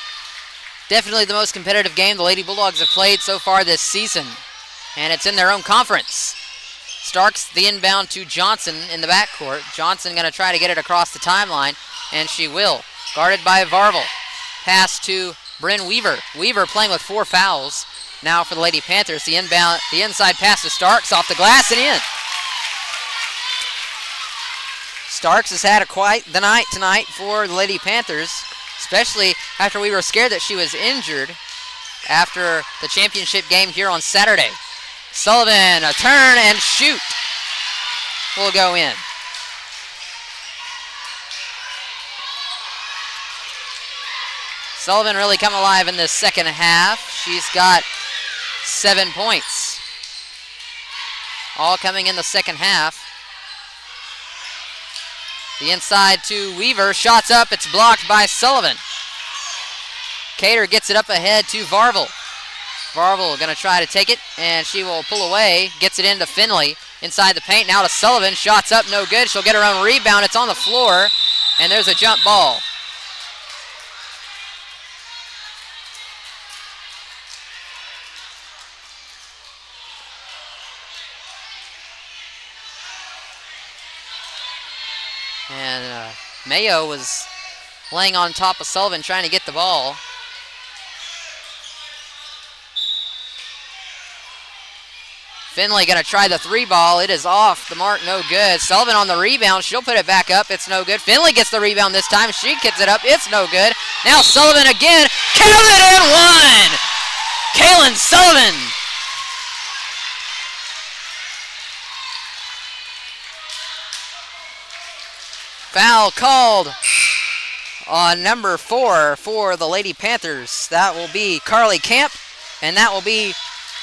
definitely the most competitive game the Lady Bulldogs have played so far this season, and it's in their own conference. Starks the inbound to Johnson in the backcourt. Johnson going to try to get it across the timeline, and she will. Guarded by Varvel. Pass to Bryn Weaver. Weaver playing with 4 fouls now for the Lady Panthers. The inside pass to Starks off the glass and in. Starks has had quite the night tonight for the Lady Panthers, especially after we were scared that she was injured after the championship game here on Saturday. Sullivan, a turn and shoot will go in. Sullivan really come alive in this second half. She's got 7 points, all coming in the second half. The inside to Weaver, shots up, it's blocked by Sullivan. Cater gets it up ahead to Varvel. Varvel gonna try to take it, and she will pull away, gets it into Finley. Inside the paint, now to Sullivan, shots up, no good. She'll get her own rebound, it's on the floor, and there's a jump ball. And Mayo was laying on top of Sullivan trying to get the ball. Finley going to try the 3 ball. It is off the mark, no good. Sullivan on the rebound. She'll put it back up. It's no good. Finley gets the rebound this time. She gets it up. It's no good. Now Sullivan again. Count it and 1. Kaylin Sullivan. Foul called On number 4 for the Lady Panthers, that will be Carly Camp, and that will be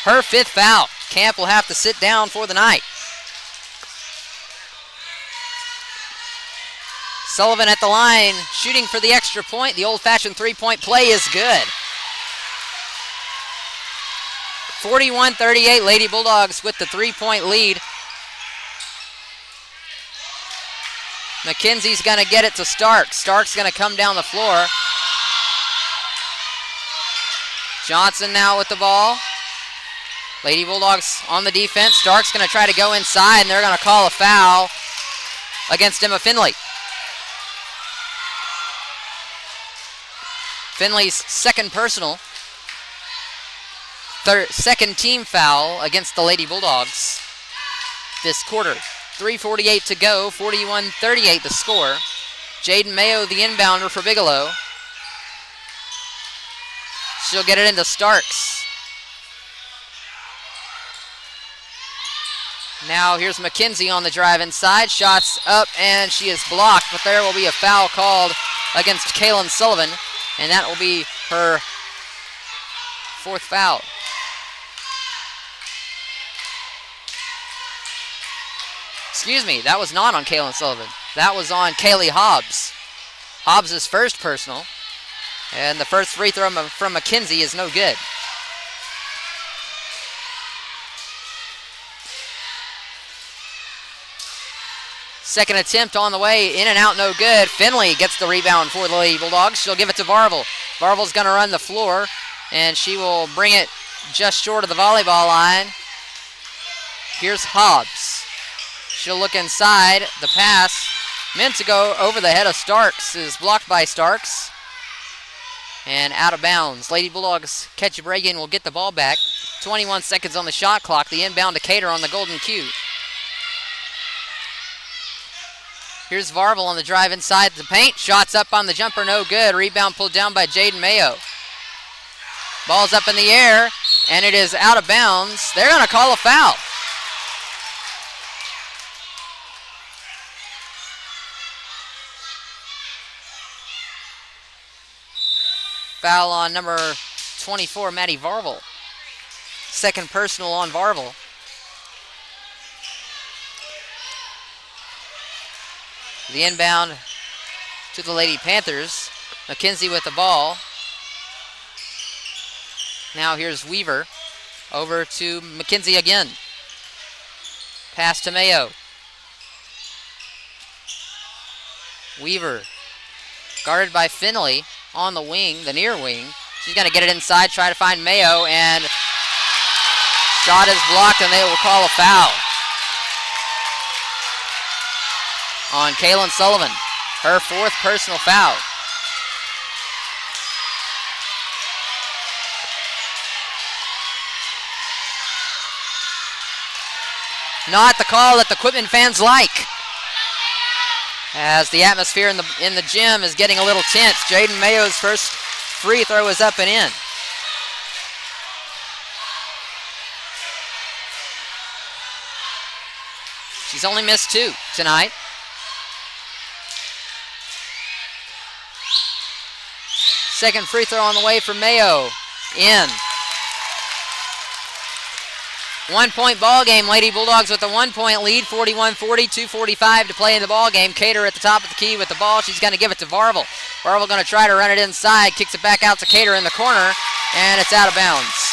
her 5th foul. Camp will have to sit down for the night. Sullivan at the line, shooting for the extra point. The old-fashioned three-point play is good. 41-38, Lady Bulldogs with the three-point lead. McKenzie's going to get it to Starks. Starks going to come down the floor. Johnson now with the ball. Lady Bulldogs on the defense. Starks going to try to go inside, and they're going to call a foul against Emma Finley. Finley's second personal. Second team foul against the Lady Bulldogs this quarter. 3:48 to go, 41-38 the score. Jaden Mayo, the inbounder for Bigelow. She'll get it into Starks. Now here's McKenzie on the drive inside. Shots up, and she is blocked, but there will be a foul called against Kaylin Sullivan, and that will be her 4th foul. Excuse me, that was not on Kaylin Sullivan. That was on Kaylee Hobbs. Hobbs' first personal. And the first free throw from McKenzie is no good. Second attempt on the way, in and out, no good. Finley gets the rebound for the Lady Bulldogs. She'll give it to Varvel. Varvel's going to run the floor, and she will bring it just short of the volleyball line. Here's Hobbs. She'll look inside. The pass meant to go over the head of Starks is blocked by Starks. And out of bounds. Lady Bulldogs catch a break and will get the ball back. 21 seconds on the shot clock. The inbound to Cater on the golden cue. Here's Varvel on the drive inside the paint. Shots up on the jumper, no good. Rebound pulled down by Jaden Mayo. Ball's up in the air, and it is out of bounds. They're going to call a foul. Foul on number 24, Maddie Varvel. Second personal on Varvel. The inbound to the Lady Panthers. McKenzie with the ball. Now here's Weaver. Over to McKenzie again. Pass to Mayo. Weaver guarded by Finley on the wing, the near wing. She's going to get it inside, try to find Mayo, and shot is blocked, and they will call a foul on Kaylin Sullivan. Her 4th personal foul. Not the call that the Quitman fans like, as the atmosphere in the gym is getting a little tense. Jaden Mayo's first free throw is up and in. She's only missed 2 tonight. Second free throw on the way for Mayo. In. 1-point ball game. Lady Bulldogs with a 1-point lead, 41-40, 2:45 to play in the ball game. Cater at the top of the key with the ball. She's going to give it to Varvel. Varvel going to try to run it inside, kicks it back out to Cater in the corner, and it's out of bounds.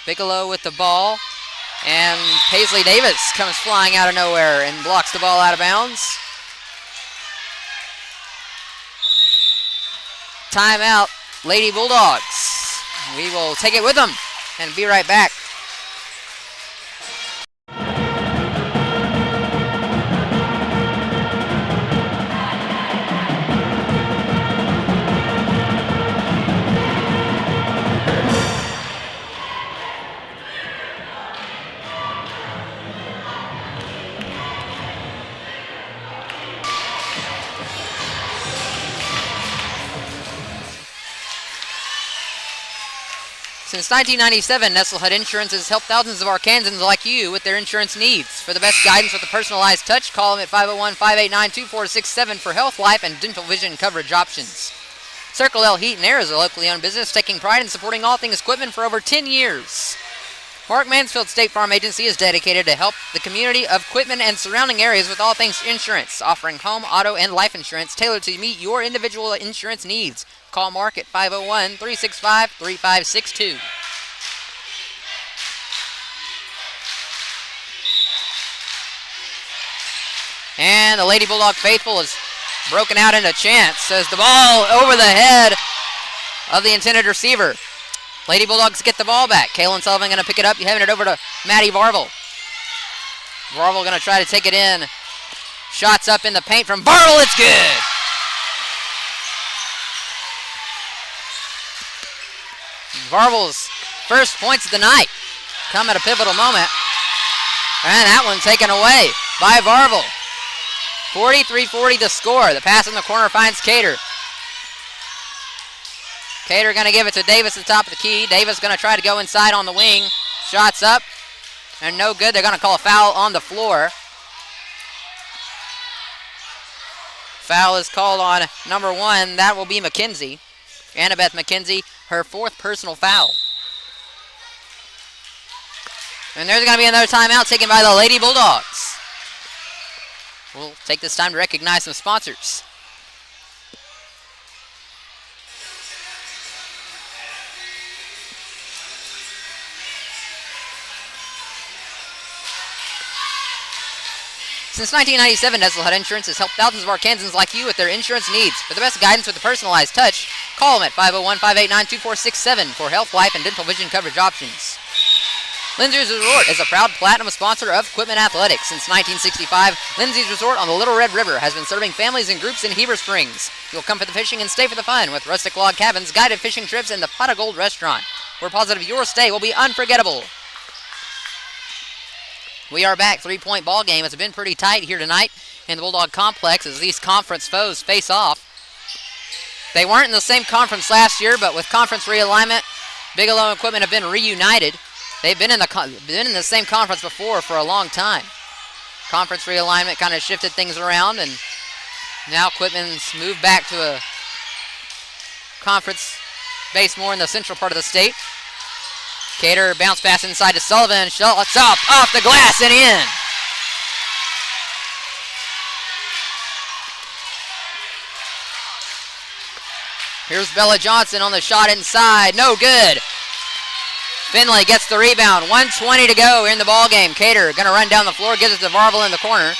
Bigelow with the ball, and Paisley Davis comes flying out of nowhere and blocks the ball out of bounds. Timeout, Lady Bulldogs. We will take it with them and be right back. Since 1997, Nestlehead Insurance has helped thousands of Arkansans like you with their insurance needs. For the best guidance with a personalized touch, call them at 501-589-2467 for health, life, and dental vision coverage options. Circle L Heat and Air is a locally owned business taking pride in supporting all things Quitman for over 10 years. Mark Mansfield State Farm Agency is dedicated to help the community of Quitman and surrounding areas with all things insurance, offering home, auto, and life insurance tailored to meet your individual insurance needs. Call Mark at 501-365-3562. And the Lady Bulldog faithful is broken out into chants as the ball over the head of the intended receiver. Lady Bulldogs get the ball back. Kaylin Sullivan going to pick it up, having it over to Maddie Varvel. Varvel going to try to take it in. Shots up in the paint from Varvel. It's good. Varvel's first points of the night come at a pivotal moment. And that one taken away by Varvel. 43-40 to score. The pass in the corner finds Cater. Cater going to give it to Davis at the top of the key. Davis going to try to go inside on the wing. Shots up. And no good. They're going to call a foul on the floor. Foul is called on number 1. That will be McKenzie. Annabeth McKenzie, her 4th personal foul. And there's going to be another timeout taken by the Lady Bulldogs. We'll take this time to recognize some sponsors. Since 1997, Nestlehead Insurance has helped thousands of Arkansans like you with their insurance needs. For the best guidance with a personalized touch, call them at 501-589-2467 for health, life, and dental vision coverage options. Lindsay's Resort is a proud platinum sponsor of Quitman Athletics. Since 1965, Lindsay's Resort on the Little Red River has been serving families and groups in Heber Springs. You'll come for the fishing and stay for the fun with rustic log cabins, guided fishing trips, and the Pot of Gold restaurant. We're positive your stay will be unforgettable. We are back. 3-point ball game. It's been pretty tight here tonight in the Bulldog Complex as these conference foes face off. They weren't in the same conference last year, but with conference realignment, Bigelow and Quitman have been reunited. They've been in the same conference before for a long time. Conference realignment kind of shifted things around, and now Quitman's moved back to a conference based more in the central part of the state. Cater bounce pass inside to Sullivan. Shots up off the glass and in. Here's Bella Johnson on the shot inside. No good. Finley gets the rebound. 1:20 to go in the ball game. Cater going to run down the floor. Gives it to Varvel in the corner.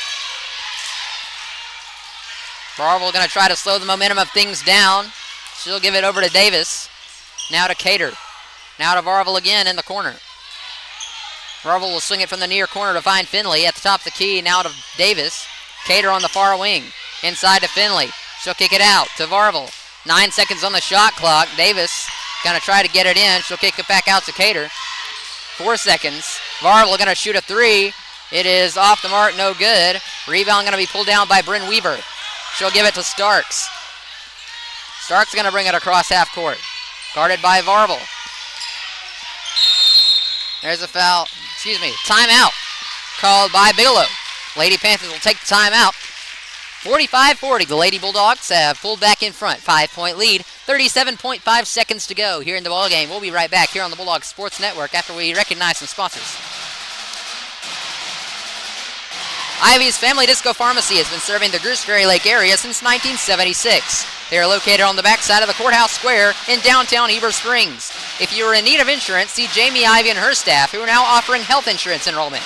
Varvel going to try to slow the momentum of things down. She'll give it over to Davis. Now to Cater. Now to Varvel again in the corner. Varvel will swing it from the near corner to find Finley at the top of the key. Now to Davis. Cater on the far wing. Inside to Finley. She'll kick it out to Varvel. 9 seconds on the shot clock. Davis going to try to get it in. She'll kick it back out to Cater. 4 seconds. Varvel going to shoot a 3. It is off the mark, no good. Rebound going to be pulled down by Bryn Weaver. She'll give it to Starks. Starks going to bring it across half court. Guarded by Varvel. There's a foul, timeout called by Bigelow. Lady Panthers will take the timeout. 45-40, the Lady Bulldogs have pulled back in front. 5-point lead, 37.5 seconds to go here in the ballgame. We'll be right back here on the Bulldog Sports Network after we recognize some sponsors. Ivy's Family Disco Pharmacy has been serving the Gooseberry Lake area since 1976. They are located on the backside of the Courthouse Square in downtown Heber Springs. If you are in need of insurance, see Jamie Ivy and her staff, who are now offering health insurance enrollment.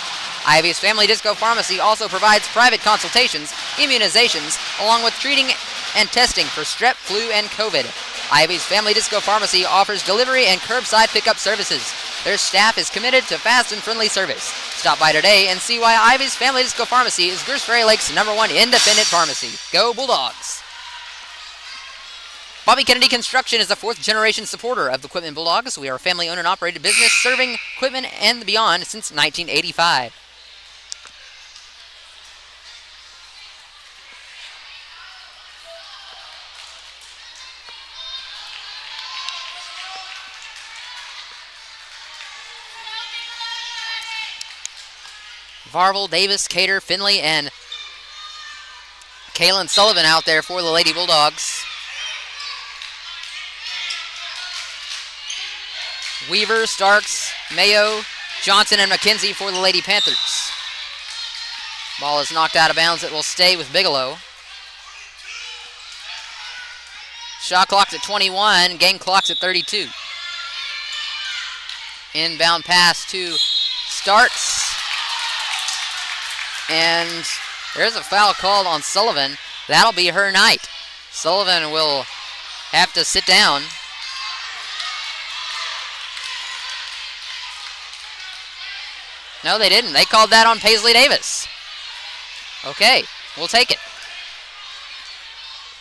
Ivy's Family Disco Pharmacy also provides private consultations, immunizations, along with treating and testing for strep, flu, and COVID. Ivy's Family Disco Pharmacy offers delivery and curbside pickup services. Their staff is committed to fast and friendly service. Stop by today and see why Ivy's Family Disco Pharmacy is Gooseberry Lake's #1 independent pharmacy. Go Bulldogs! Bobby Kennedy Construction is a 4th-generation supporter of the Quitman Bulldogs. We are a family-owned and operated business serving Quitman and beyond since 1985. Varvel, Davis, Cater, Finley, and Kaylin Sullivan out there for the Lady Bulldogs. Weaver, Starks, Mayo, Johnson, and McKenzie for the Lady Panthers. Ball is knocked out of bounds. It will stay with Bigelow. Shot clock's at 21. Game clock's at 32. Inbound pass to Starks. And there's a foul called on Sullivan. That'll be her night. Sullivan will have to sit down. No, they didn't. They called that on Paisley Davis. Okay, we'll take it.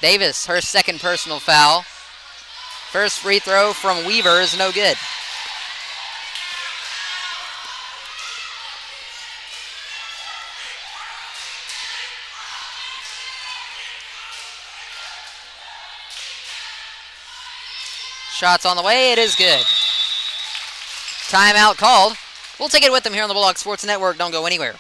Davis, her second personal foul. First free throw from Weaver is no good. Shots on the way, it is good. Timeout called. We'll take it with them here on the Bulldog Sports Network. Don't go anywhere.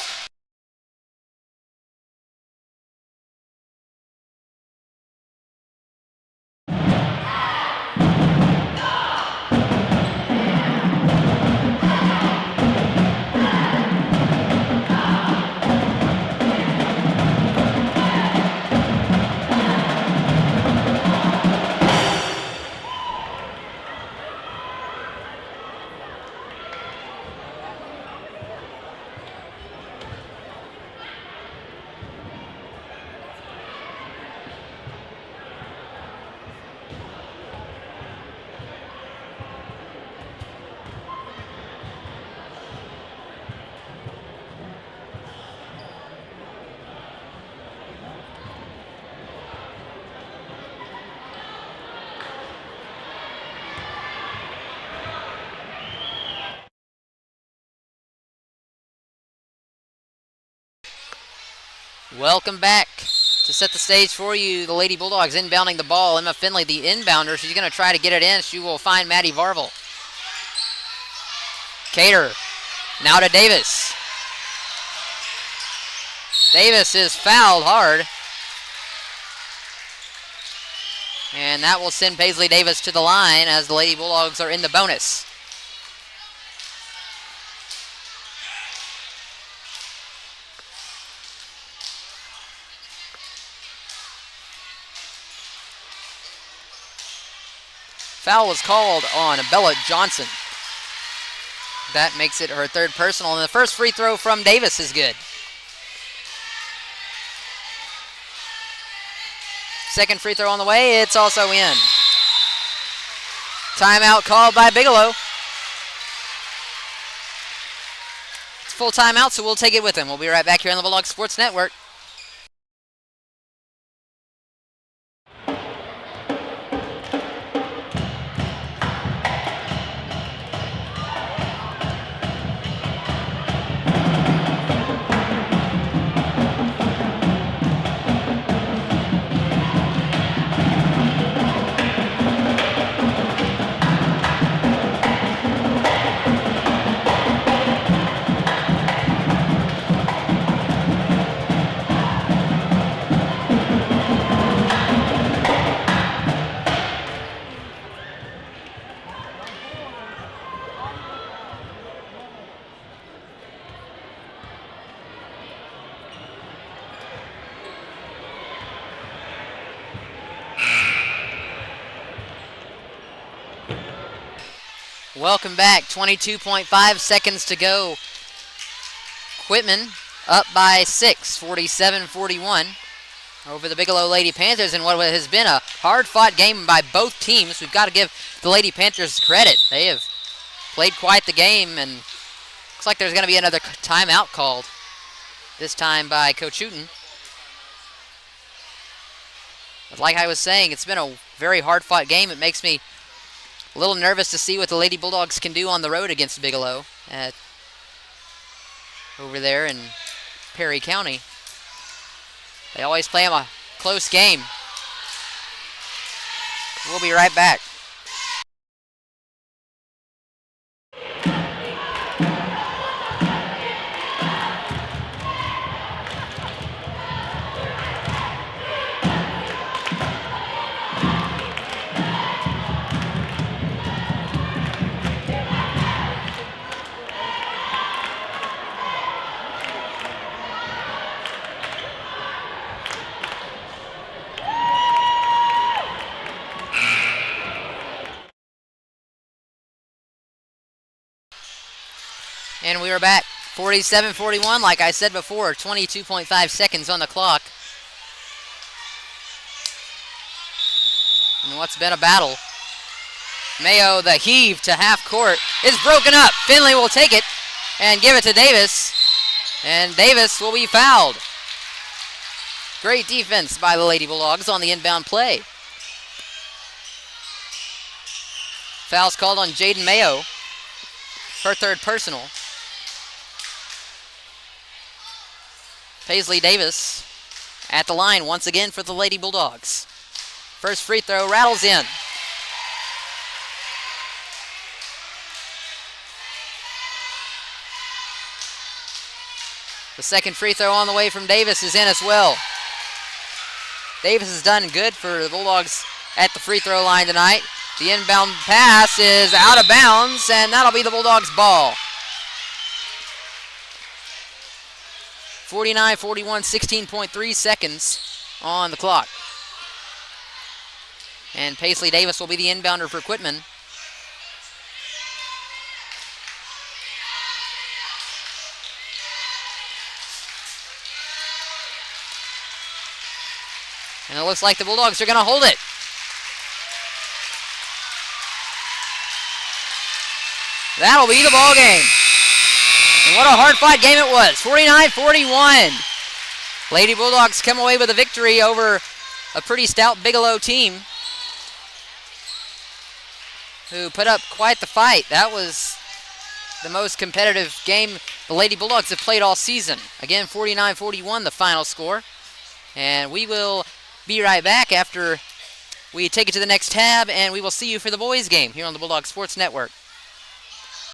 Welcome back. To set the stage for you, the Lady Bulldogs inbounding the ball. Emma Finley, the inbounder. She's going to try to get it in. She will find Maddie Varvel. Cater. Now to Davis. Davis is fouled hard. And that will send Paisley Davis to the line as the Lady Bulldogs are in the bonus. Foul was called on Bella Johnson. That makes it her third personal, and the first free throw from Davis is good. Second free throw on the way, it's also in. Timeout called by Bigelow. It's full timeout, so we'll take it with them. We'll be right back here on the Bulldog Sports Network. Welcome back. 22.5 seconds to go. Quitman up by 6, 47-41 over the Bigelow Lady Panthers in what has been a hard-fought game by both teams. We've got to give the Lady Panthers credit. They have played quite the game, and looks like there's going to be another timeout called, this time by Coach Hooten. But like I was saying, it's been a very hard-fought game. It makes me a little nervous to see what the Lady Bulldogs can do on the road against Bigelow over there in Perry County. They always play them a close game. We'll be right back. And we are back. 47-41, like I said before, 22.5 seconds on the clock. And what's been a battle. Mayo, the heave to half court, is broken up. Finley will take it and give it to Davis. And Davis will be fouled. Great defense by the Lady Bulldogs on the inbound play. Foul's called on Jaden Mayo. Her third personal. Paisley Davis at the line once again for the Lady Bulldogs. First free throw rattles in. The second free throw on the way from Davis is in as well. Davis has done good for the Bulldogs at the free throw line tonight. The inbound pass is out of bounds, and that'll be the Bulldogs' ball. 49-41, 16.3 seconds on the clock. And Paisley Davis will be the inbounder for Quitman. And it looks like the Bulldogs are going to hold it. That'll be the ball game. And what a hard-fought game it was. 49-41. Lady Bulldogs come away with a victory over a pretty stout Bigelow team who put up quite the fight. That was the most competitive game the Lady Bulldogs have played all season. Again, 49-41 the final score. And we will be right back after we take it to the next tab, and we will see you for the boys game here on the Bulldog Sports Network.